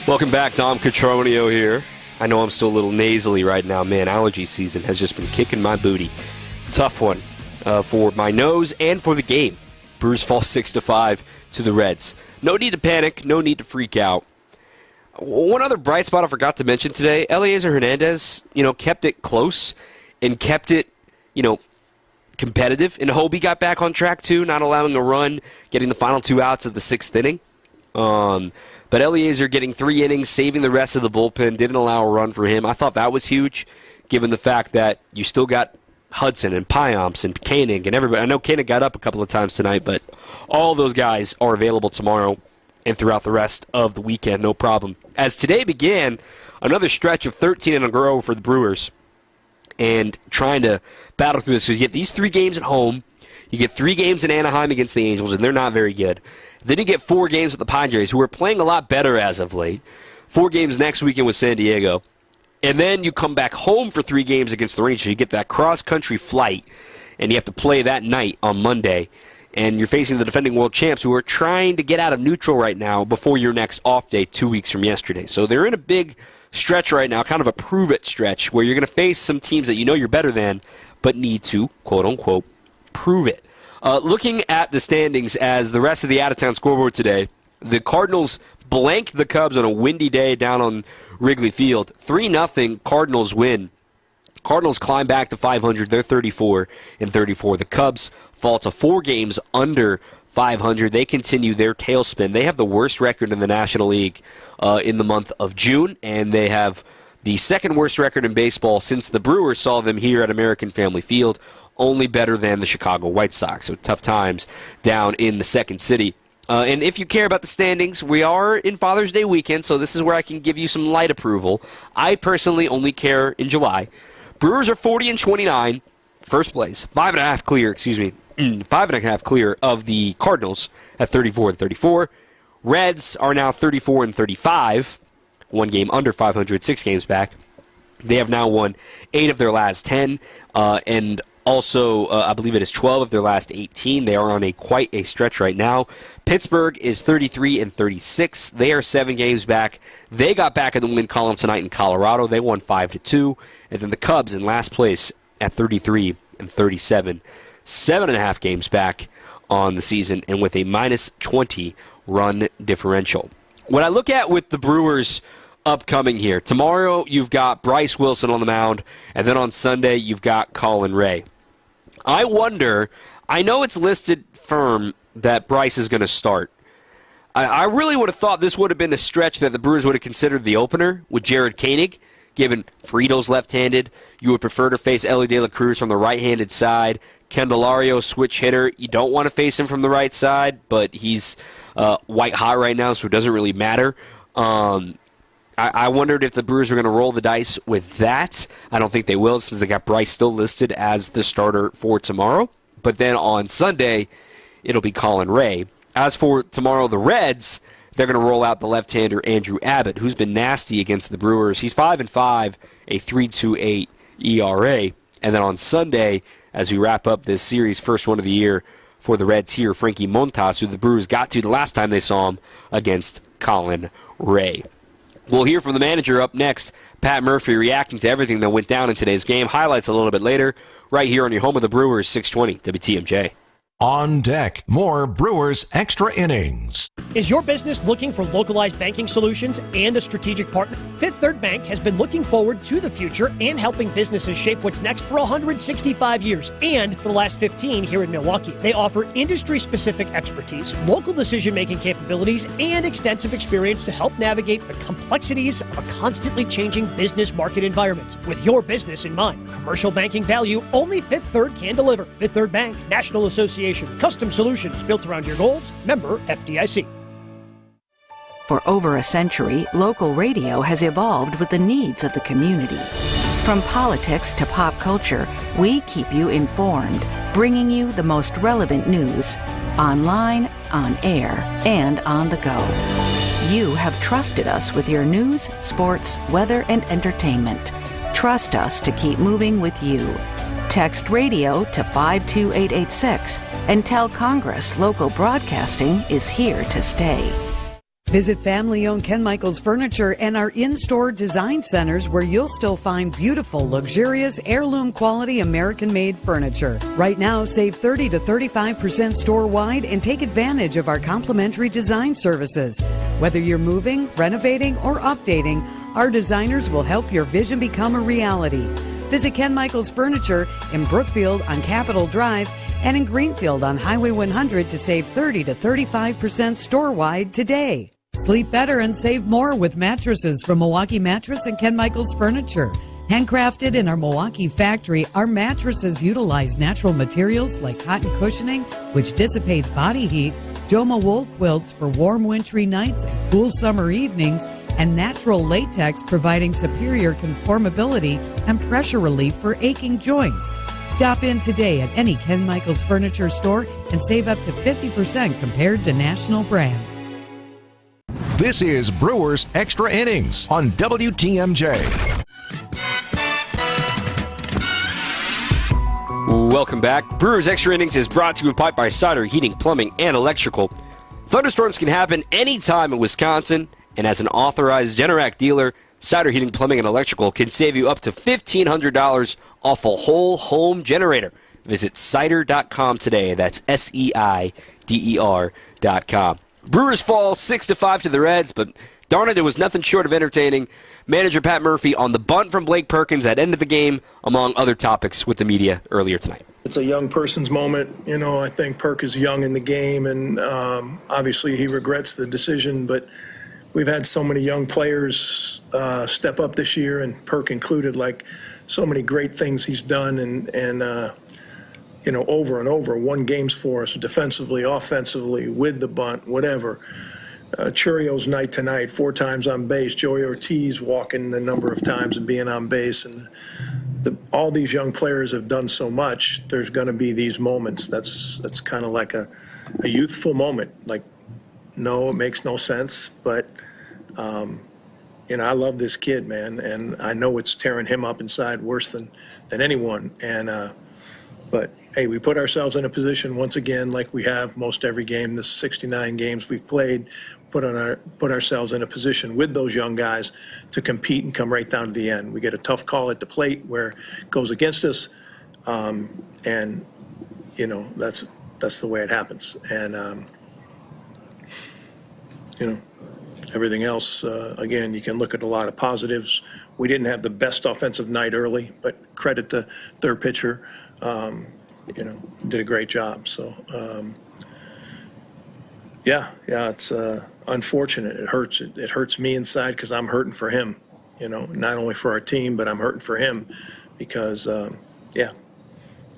Welcome back. Dom Catronio here. I know I'm still a little nasally right now. Man, allergy season has just been kicking my booty. Tough one for my nose and for the game. Brewers fall 6-5 to the Reds. No need to panic. No need to freak out. One other bright spot I forgot to mention today, Eliezer Hernandez, kept it close and kept it, competitive. And Hobie got back on track too, not allowing a run, getting the final 2 outs of the 6th inning. But Eliezer getting 3 innings, saving the rest of the bullpen, didn't allow a run for him. I thought that was huge, given the fact that you still got Hudson and Pyomps and Koenig and everybody. I know Koenig got up a couple of times tonight, but all those guys are available tomorrow and throughout the rest of the weekend, no problem. As today began, another stretch of 13 in a row for the Brewers. And trying to battle through this, because you get these 3 games at home, you get 3 games in Anaheim against the Angels, and they're not very good. Then you get 4 games with the Padres, who are playing a lot better as of late. 4 games next weekend with San Diego. And then you come back home for 3 games against the Rangers. You get that cross-country flight, and you have to play that night on Monday. And you're facing the defending world champs, who are trying to get out of neutral right now before your next off day 2 weeks from yesterday. So they're in a big stretch right now, kind of a prove-it stretch, where you're going to face some teams that you know you're better than, but need to, quote-unquote, prove it. Looking at the standings as the rest of the out-of-town scoreboard today, the Cardinals blanked the Cubs on a windy day down on Wrigley Field. 3-0 Cardinals win. Cardinals climb back to 500. They're 34-34. The Cubs fall to 4 games under 500. They continue their tailspin. They have the worst record in the National League in the month of June, and they have the second worst record in baseball since the Brewers saw them here at American Family Field, only better than the Chicago White Sox. So tough times down in the second city. And if you care about the standings, we are in Father's Day weekend, so this is where I can give you some light approval. I personally only care in July. Brewers are 40-29, first place, 5.5 clear, 5.5 clear of the Cardinals at 34-34. Reds are now 34-35, 1 game under 500, 6 games back. They have now won 8 of their last 10, and also I believe it is 12 of their last 18. They are on quite a stretch right now. Pittsburgh is 33-36. They are 7 games back. They got back in the win column tonight in Colorado. They won 5-2, and then the Cubs in last place at 33-37. 7.5 games back on the season, and with a -20 run differential. What I look at with the Brewers upcoming here, tomorrow you've got Bryce Wilson on the mound, and then on Sunday you've got Colin Ray. I wonder, I know it's listed firm that Bryce is going to start. I really would have thought this would have been a stretch that the Brewers would have considered the opener with Jared Koenig, given Frito's left-handed. You would prefer to face Ellie De La Cruz from the right-handed side. Candelario, switch hitter. You don't want to face him from the right side, but he's white hot right now, so it doesn't really matter. I wondered if the Brewers were going to roll the dice with that. I don't think they will, since they got Bryce still listed as the starter for tomorrow. But then on Sunday, it'll be Colin Ray. As for tomorrow, the Reds, they're going to roll out the left-hander Andrew Abbott, who's been nasty against the Brewers. He's 5-5, a 3.28 ERA. And then on Sunday, as we wrap up this series, first one of the year for the Reds here, Frankie Montas, who the Brewers got to the last time they saw him against Colin Ray. We'll hear from the manager up next, Pat Murphy, reacting to everything that went down in today's game. Highlights a little bit later, right here on your home of the Brewers, 620 WTMJ. On deck, more Brewers Extra Innings. Is your business looking for localized banking solutions and a strategic partner? Fifth Third Bank has been looking forward to the future and helping businesses shape what's next for 165 years, and for the last 15 here in Milwaukee. They offer industry-specific expertise, local decision-making capabilities, and extensive experience to help navigate the complexities of a constantly changing business market environment. With your business in mind, commercial banking value only Fifth Third can deliver. Fifth Third Bank, National Association. Custom solutions built around your goals. Member FDIC. For over a century, local radio has evolved with the needs of the community. From politics to pop culture, we keep you informed, bringing you the most relevant news, online, on air, and on the go. You have trusted us with your news, sports, weather, and entertainment. Trust us to keep moving with you. Text radio to 52886 and tell Congress local broadcasting is here to stay. Visit family-owned Ken Michaels Furniture and our in-store design centers where you'll still find beautiful, luxurious, heirloom-quality American-made furniture. Right now, save 30 to 35% store-wide and take advantage of our complimentary design services. Whether you're moving, renovating, or updating, our designers will help your vision become a reality. Visit Ken Michaels Furniture in Brookfield on Capitol Drive and in Greenfield on Highway 100 to save 30 to 35% store-wide today. Sleep better and save more with mattresses from Milwaukee Mattress and Ken Michaels Furniture. Handcrafted in our Milwaukee factory, our mattresses utilize natural materials like cotton cushioning, which dissipates body heat, Joma wool quilts for warm wintry nights and cool summer evenings, and natural latex providing superior conformability and pressure relief for aching joints. Stop in today at any Ken Michaels Furniture store and save up to 50% compared to national brands. This is Brewers Extra Innings on WTMJ. Welcome back. Brewers Extra Innings is brought to you in part by Cider Heating, Plumbing, and Electrical. Thunderstorms can happen anytime in Wisconsin, and as an authorized Generac dealer, Cider Heating, Plumbing, and Electrical can save you up to $1,500 off a whole home generator. Visit cider.com today. That's SEIDER.com. Brewers fall 6-5 to the Reds, but darn it, it was nothing short of entertaining. Manager Pat Murphy on the bunt from Blake Perkins at end of the game, among other topics with the media earlier tonight. It's a young person's moment. You know, I think Perk is young in the game, and obviously he regrets the decision, but we've had so many young players step up this year, and Perk included, like so many great things he's done, and you know, over and over, won games for us defensively, offensively, with the bunt, whatever. Churio's night tonight, 4 times on base. Joey Ortiz walking a number of times and being on base. And all these young players have done so much. There's going to be these moments. That's kind of like a youthful moment. Like, no, it makes no sense. But, you know, I love this kid, man. And I know it's tearing him up inside worse than anyone. And, but, hey, we put ourselves in a position once again, like we have most every game, the 69 games we've played, put ourselves in a position with those young guys to compete and come right down to the end. We get a tough call at the plate where it goes against us, and you know that's the way it happens. And you know, everything else, again, you can look at a lot of positives. We didn't have the best offensive night early, but credit the third pitcher. did a great job. So, it's unfortunate. It hurts. It hurts me inside because I'm hurting for him, not only for our team, but I'm hurting for him because,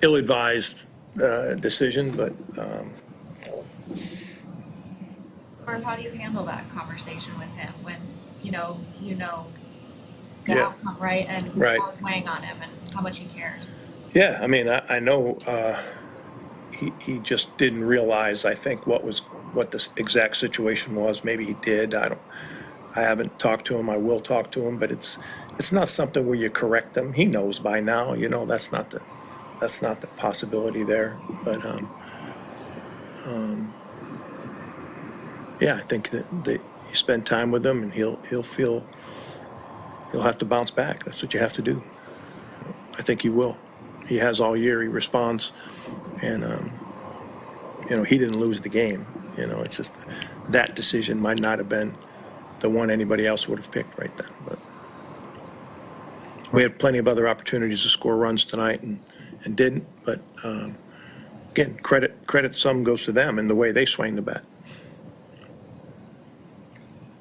ill-advised decision, but. Or how do you handle that conversation with him when, the outcome, right? And how it's weighing on him and how much he cares. Yeah, I mean, I know he just didn't realize, I think, what the exact situation was. Maybe he did. I haven't talked to him. I will talk to him, but it's not something where you correct him. He knows by now. That's not the possibility there. But I think that you spend time with him, and he'll have to bounce back. That's what you have to do. I think he will. He has all year. He responds, and he didn't lose the game. It's just that decision might not have been the one anybody else would have picked right then. But we had plenty of other opportunities to score runs tonight and didn't. But again, credit some goes to them in the way they swing the bat.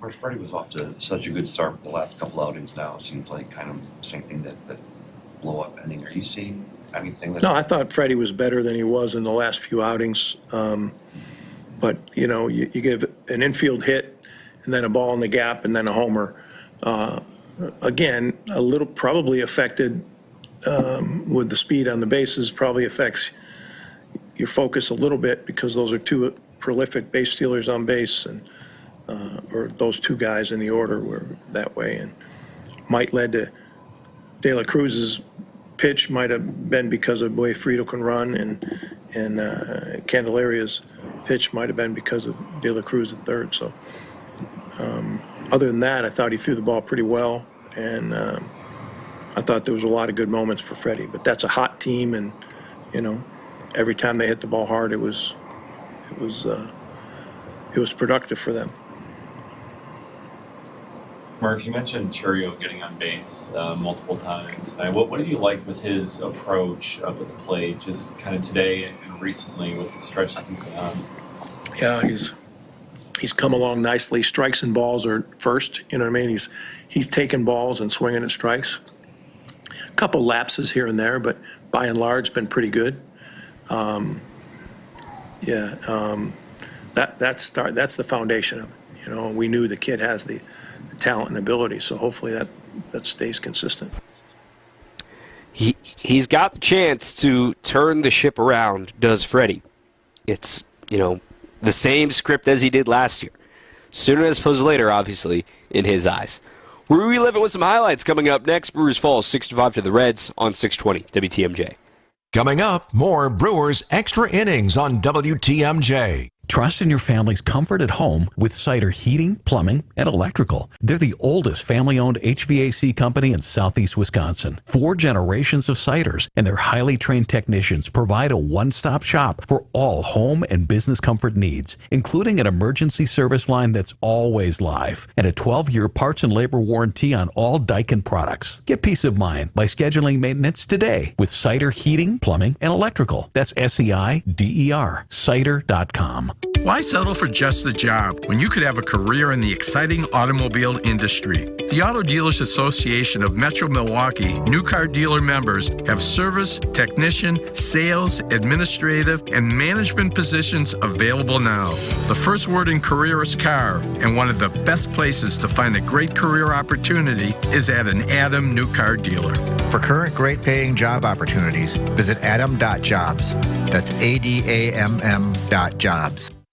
Where Freddie was off to such a good start the last couple outings now, it seems like kind of the same thing that blow-up ending. Are you seeing anything that... No, I thought Freddie was better than he was in the last few outings. But, you give an infield hit and then a ball in the gap and then a homer. Again, a little probably affected with the speed on the bases, probably affects your focus a little bit because those are two prolific base stealers on base, and or those two guys in the order were that way, and might led to De La Cruz's pitch might have been because of the way Friedel can run, and Candelaria's pitch might have been because of De La Cruz at third. So other than that, I thought he threw the ball pretty well, and I thought there was a lot of good moments for Freddie. But that's a hot team, and every time they hit the ball hard, it was productive for them. Murph, you mentioned Churio getting on base multiple times. What have you liked with his approach up at the plate, just kind of today and recently with the stretch that he's been on? Yeah, he's come along nicely. Strikes and balls are first. You know what I mean? He's taking balls and swinging at strikes. A couple lapses here and there, but by and large, been pretty good. That's the foundation of it. We knew the kid has the talent and ability, so hopefully that stays consistent. He's got the chance to turn the ship around, does Freddie. It's, the same script as he did last year. Sooner as opposed to later, obviously, in his eyes. We'll relive it with some highlights coming up next. Brewers fall 6-5 to the Reds on 620 WTMJ. Coming up, more Brewers Extra Innings on WTMJ. Trust in your family's comfort at home with Cider Heating, Plumbing, and Electrical. They're the oldest family-owned HVAC company in southeast Wisconsin. 4 generations of Ciders, and their highly trained technicians provide a one-stop shop for all home and business comfort needs, including an emergency service line that's always live and a 12-year parts and labor warranty on all Daikin products. Get peace of mind by scheduling maintenance today with Cider Heating, Plumbing, and Electrical. That's SEIDER, cider.com. Why settle for just the job when you could have a career in the exciting automobile industry? The Auto Dealers Association of Metro Milwaukee new car dealer members have service, technician, sales, administrative, and management positions available now. The first word in career is car, and one of the best places to find a great career opportunity is at an Adam new car dealer. For current great paying job opportunities, visit adam.jobs. That's ADAMM.jobs.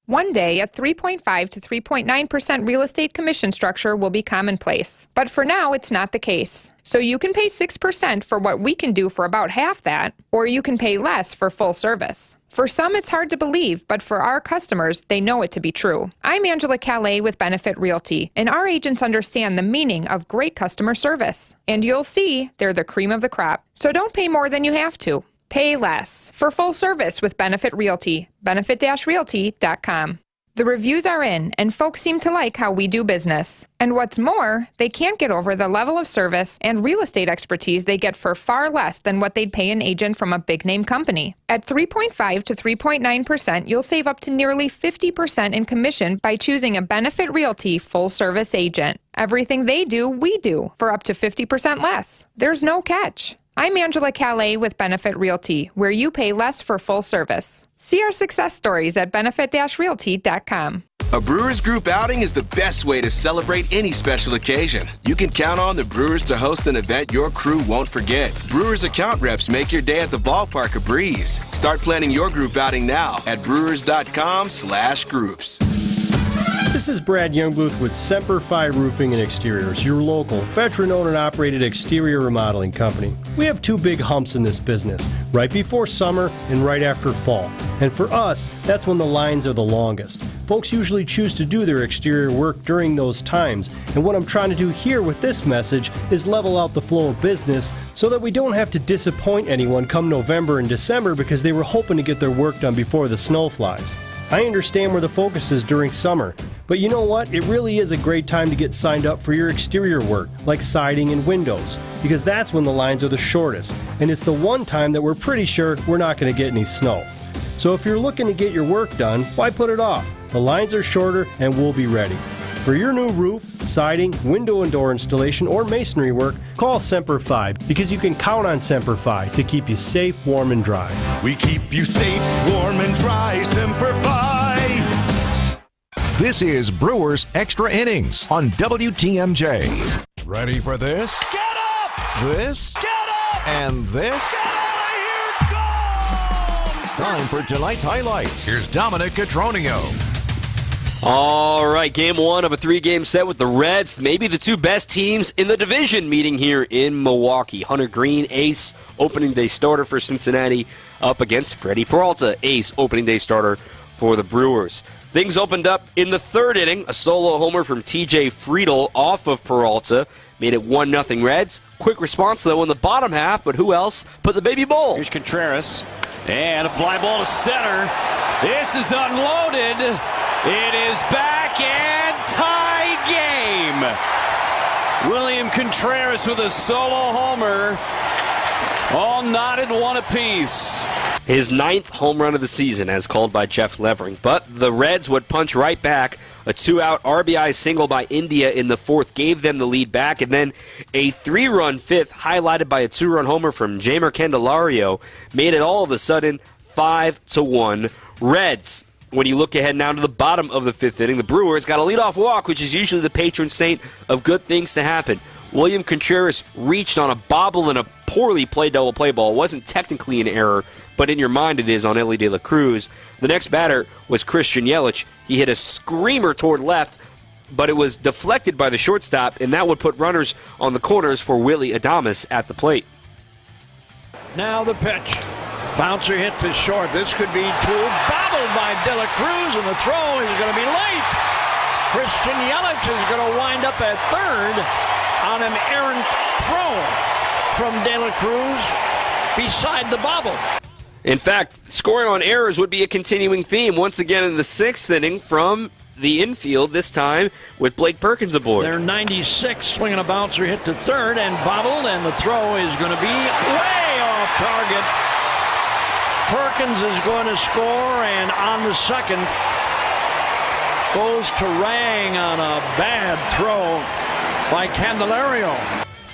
One day, a 3.5 to 3.9% real estate commission structure will be commonplace. But for now, it's not the case. So you can pay 6% for what we can do for about half that, or you can pay less for full service. For some, it's hard to believe, but for our customers, they know it to be true. I'm Angela Calais with Benefit Realty, and our agents understand the meaning of great customer service. And you'll see they're the cream of the crop. So don't pay more than you have to. Pay less for full service with Benefit Realty. Benefit-realty.com. The reviews are in, and folks seem to like how we do business. And what's more, they can't get over the level of service and real estate expertise they get for far less than what they'd pay an agent from a big-name company. At 3.5 to 3.9%, you'll save up to nearly 50% in commission by choosing a Benefit Realty full-service agent. Everything they do, we do, for up to 50% less. There's no catch. I'm Angela Calais with Benefit Realty, where you pay less for full service. See our success stories at benefit-realty.com. A Brewers Group outing is the best way to celebrate any special occasion. You can count on the Brewers to host an event your crew won't forget. Brewers account reps make your day at the ballpark a breeze. Start planning your group outing now at brewers.com/groups. This is Brad Youngbluth with Semper Fi Roofing and Exteriors, your local, veteran-owned and operated exterior remodeling company. We have two big humps in this business, right before summer and right after fall. And for us, that's when the lines are the longest. Folks usually choose to do their exterior work during those times, and what I'm trying to do here with this message is level out the flow of business so that we don't have to disappoint anyone come November and December because they were hoping to get their work done before the snow flies. I understand where the focus is during summer, but you know what? It really is a great time to get signed up for your exterior work, like siding and windows, because that's when the lines are the shortest, and it's the one time that we're pretty sure we're not going to get any snow. So if you're looking to get your work done, why put it off? The lines are shorter and we'll be ready. For your new roof, siding, window and door installation, or masonry work, call Semper Fi, because you can count on Semper Fi to keep you safe, warm, and dry. We keep you safe, warm, and dry, Semper Fi. This is Brewers Extra Innings on WTMJ. Ready for this? Get up! This? Get up! And this? Get out of here! Go! Time for tonight's highlights. Here's Dominic Catronio. All right, game one of a three-game set with the Reds, maybe the two best teams in the division, meeting here in Milwaukee. Hunter Green, ace, opening day starter for Cincinnati, up against Freddie Peralta, ace, opening day starter for the Brewers. Things opened up in the third inning. A solo homer from T.J. Friedl off of Peralta made it 1-0 Reds. Quick response, though, in the bottom half, but who else but the baby bull? Here's Contreras, and a fly ball to center. This is unloaded. It is back and tie game. William Contreras with a solo homer. All knotted one apiece. His 9th home run of the season, as called by Jeff Levering. But the Reds would punch right back. A 2-out RBI single by India in the fourth gave them the lead back. And then a 3-run fifth, highlighted by a 2-run homer from Jeimer Candelario, made it all of a sudden 5-1 Reds. When you look ahead now to the bottom of the fifth inning, the Brewers got a leadoff walk, which is usually the patron saint of good things to happen. William Contreras reached on a bobble and a poorly played double play ball. It wasn't technically an error, but in your mind it is on Elly De La Cruz. The next batter was Christian Yelich. He hit a screamer toward left, but it was deflected by the shortstop, and that would put runners on the corners for Willy Adames at the plate. Now the pitch. Bouncer hit to short. This could be two. Bobbled by De La Cruz, and the throw is going to be late. Christian Yelich is going to wind up at third on an errant throw from De La Cruz beside the bobble. In fact, scoring on errors would be a continuing theme once again in the sixth inning from the infield, this time with Blake Perkins aboard. They're 96, swinging a bouncer hit to third and bobbled, and the throw is going to be way off target. Perkins is going to score, and on the second goes to Rang on a bad throw by Candelario.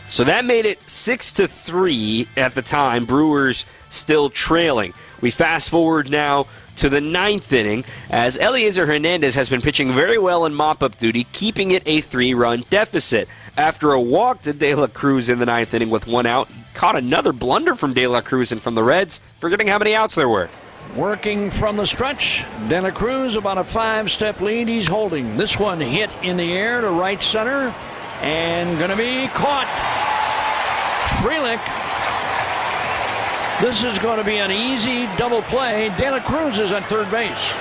So that made it 6-3 at the time. Brewers still trailing. We fast forward now to the ninth inning as Eliezer Hernandez has been pitching very well in mop-up duty, keeping it a 3-run deficit. After a walk to De La Cruz in the ninth inning with 1 out, he caught another blunder from De La Cruz and from the Reds, forgetting how many outs there were. Working from the stretch, De La Cruz about a 5-step lead. He's holding. This one hit in the air to right center and going to be caught. Frelick. This is going to be an easy double play. De La Cruz is at third base.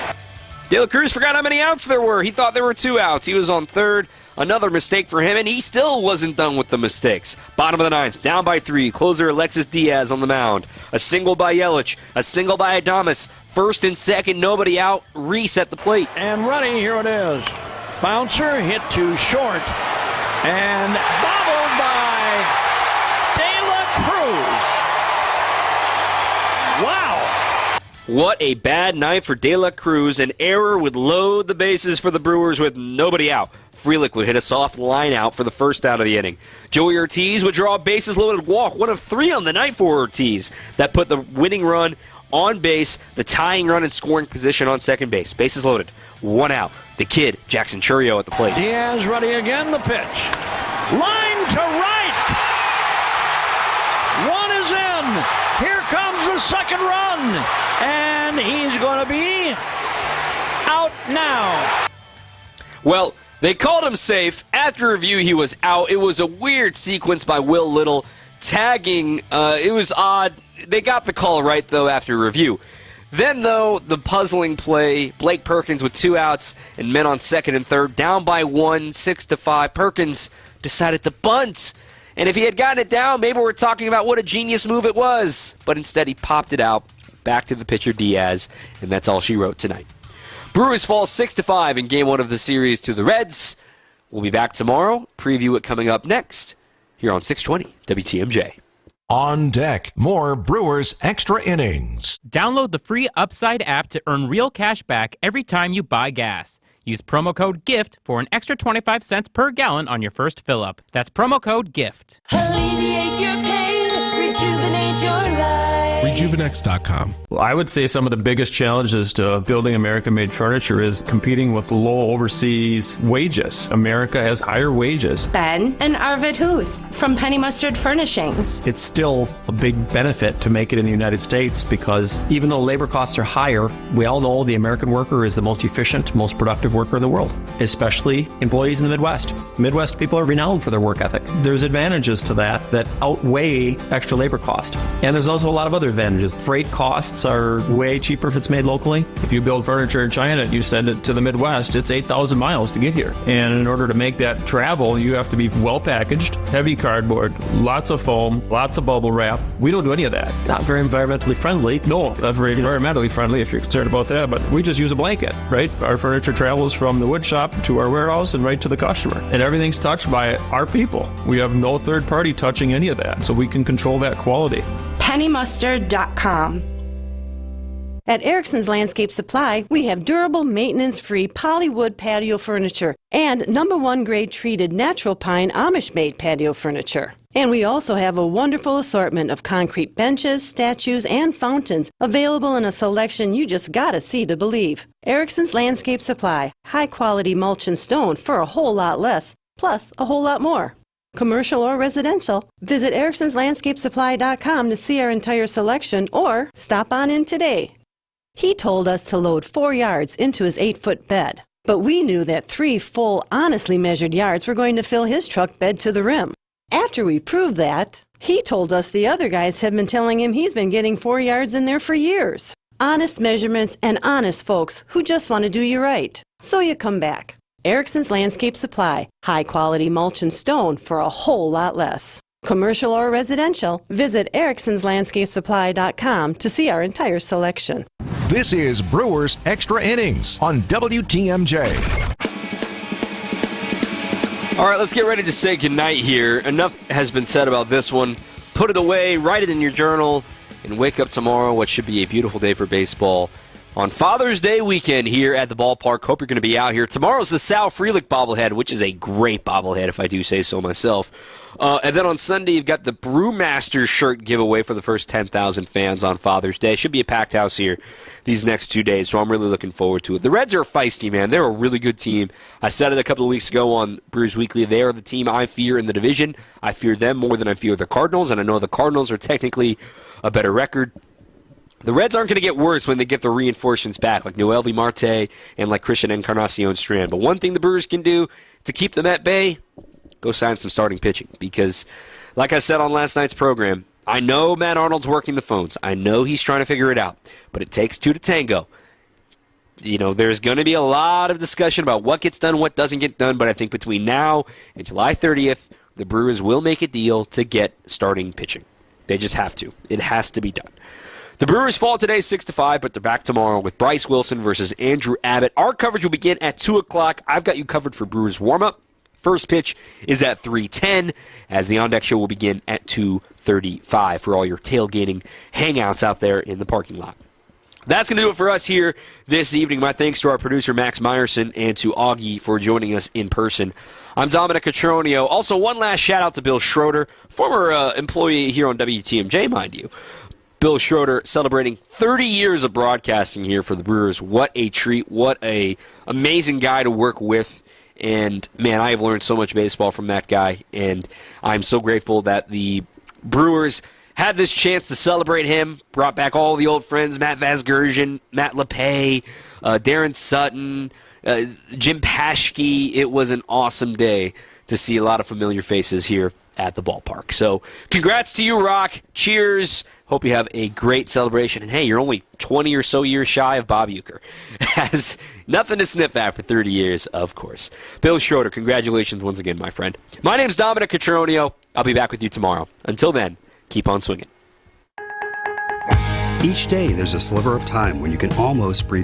De La Cruz forgot how many outs there were. He thought there were 2 outs. He was on third. Another mistake for him, and he still wasn't done with the mistakes. Bottom of the 9th, down by 3. Closer Alexis Diaz on the mound. A single by Yelich. A single by Adames. First and second, nobody out. Reese at the plate. And running, here it is. Bouncer hit too short. And bobbled by De La Cruz. Wow. What a bad night for De La Cruz. An error would load the bases for the Brewers with nobody out. Frelick would hit a soft line out for the first out of the inning. Joey Ortiz would draw a bases-loaded walk, one of 3 on the night for Ortiz. That put the winning run on base, the tying run in scoring position on second base. Bases loaded, 1 out. The kid, Jackson Chourio at the plate. Diaz ready again, the pitch. Line to right. 1 is in. Here comes the second run. And he's going to be out now. Well, they called him safe. After review, he was out. It was a weird sequence by Will Little. Tagging, it was odd. They got the call right, though, after review. Then, though, the puzzling play, Blake Perkins with 2 outs and men on second and third, down by 1, 6-5. Perkins decided to bunt. And if he had gotten it down, maybe we're talking about what a genius move it was. But instead, he popped it out, back to the pitcher Diaz, and that's all she wrote tonight. Brewers fall 6-5 in Game 1 of the series to the Reds. We'll be back tomorrow. Preview it coming up next here on 620 WTMJ. On deck, more Brewers Extra Innings. Download the free Upside app to earn real cash back every time you buy gas. Use promo code GIFT for an extra 25 cents per gallon on your first fill-up. That's promo code GIFT. Alleviate your pain, rejuvenate your life. Rejuvenex.com. Well, I would say some of the biggest challenges to building American-made furniture is competing with low overseas wages. America has higher wages. Ben and Arvid Huth from Penny Mustard Furnishings. It's still a big benefit to make it in the United States because even though labor costs are higher, we all know the American worker is the most efficient, most productive worker in the world, especially employees in the Midwest. Midwest people are renowned for their work ethic. There's advantages to that outweigh extra labor cost. And there's also a lot of other advantages. Freight costs are way cheaper if it's made locally. If you build furniture in China and you send it to the Midwest, it's 8,000 miles to get here. And in order to make that travel, you have to be well packaged, heavy cardboard, lots of foam, lots of bubble wrap. We don't do any of that. Not very environmentally friendly. No, not very environmentally friendly if you're concerned about that, but we just use a blanket, right? Our furniture travels from the wood shop to our warehouse and right to the customer. And everything's touched by our people. We have no third party touching any of that, so we can control that quality. PennyMustard.com. At Erickson's Landscape Supply, we have durable, maintenance-free polywood patio furniture and #1 grade treated natural pine Amish-made patio furniture. And we also have a wonderful assortment of concrete benches, statues, and fountains available in a selection you just gotta see to believe. Erickson's Landscape Supply, high-quality mulch and stone for a whole lot less, plus a whole lot more. Commercial or residential, visit ericksonslandscapesupply.com to see our entire selection or stop on in today. He told us to load 4 yards into his 8-foot bed, but we knew that 3 full, honestly measured yards were going to fill his truck bed to the rim. After we proved that, he told us the other guys have been telling him he's been getting 4 yards in there for years. Honest measurements and honest folks who just want to do you right. So you come back. Erickson's Landscape Supply, high-quality mulch and stone for a whole lot less. Commercial or residential, visit ericksonslandscapesupply.com to see our entire selection. This is Brewers Extra Innings on WTMJ. All right, let's get ready to say goodnight here. Enough has been said about this one. Put it away, write it in your journal, and wake up tomorrow, what should be a beautiful day for baseball. On Father's Day weekend here at the ballpark. Hope you're going to be out here. Tomorrow's the Sal Frelick bobblehead, which is a great bobblehead, if I do say so myself. And then on Sunday, you've got the Brewmaster shirt giveaway for the first 10,000 fans on Father's Day. Should be a packed house here these next 2 days, so I'm really looking forward to it. The Reds are feisty, man. They're a really good team. I said it a couple of weeks ago on Brewers Weekly. They are the team I fear in the division. I fear them more than I fear the Cardinals, and I know the Cardinals are technically a better record. The Reds aren't going to get worse when they get the reinforcements back, like Noelvi Marte and like Christian Encarnacion Strand. But one thing the Brewers can do to keep them at bay, go sign some starting pitching. Because, like I said on last night's program, I know Matt Arnold's working the phones. I know he's trying to figure it out. But it takes 2 to tango. there's going to be a lot of discussion about what gets done, what doesn't get done, but I think between now and July 30th, the Brewers will make a deal to get starting pitching. They just have to. It has to be done. The Brewers fall today 6-5, but they're back tomorrow with Bryce Wilson versus Andrew Abbott. Our coverage will begin at 2 o'clock. I've got you covered for Brewers warm-up. First pitch is at 3:10, as the On-Deck Show will begin at 2:35 for all your tailgating hangouts out there in the parking lot. That's going to do it for us here this evening. My thanks to our producer, Max Meyerson, and to Augie for joining us in person. I'm Dominic Cotroneo. Also, one last shout-out to Bill Schroeder, former employee here on WTMJ, mind you. Bill Schroeder celebrating 30 years of broadcasting here for the Brewers. What a treat. What a amazing guy to work with. And, man, I have learned so much baseball from that guy. And I'm so grateful that the Brewers had this chance to celebrate him, brought back all the old friends, Matt Vasgersian, Matt LePay, Darren Sutton, Jim Paschke. It was an awesome day to see a lot of familiar faces here at the ballpark. So congrats to you, Rock. Cheers. Hope you have a great celebration. And, hey, you're only 20 or so years shy of Bob Uecker. Has nothing to sniff at for 30 years, of course. Bill Schroeder, congratulations once again, my friend. My name's Dominic Cotroneo. I'll be back with you tomorrow. Until then, keep on swinging. Each day, there's a sliver of time when you can almost breathe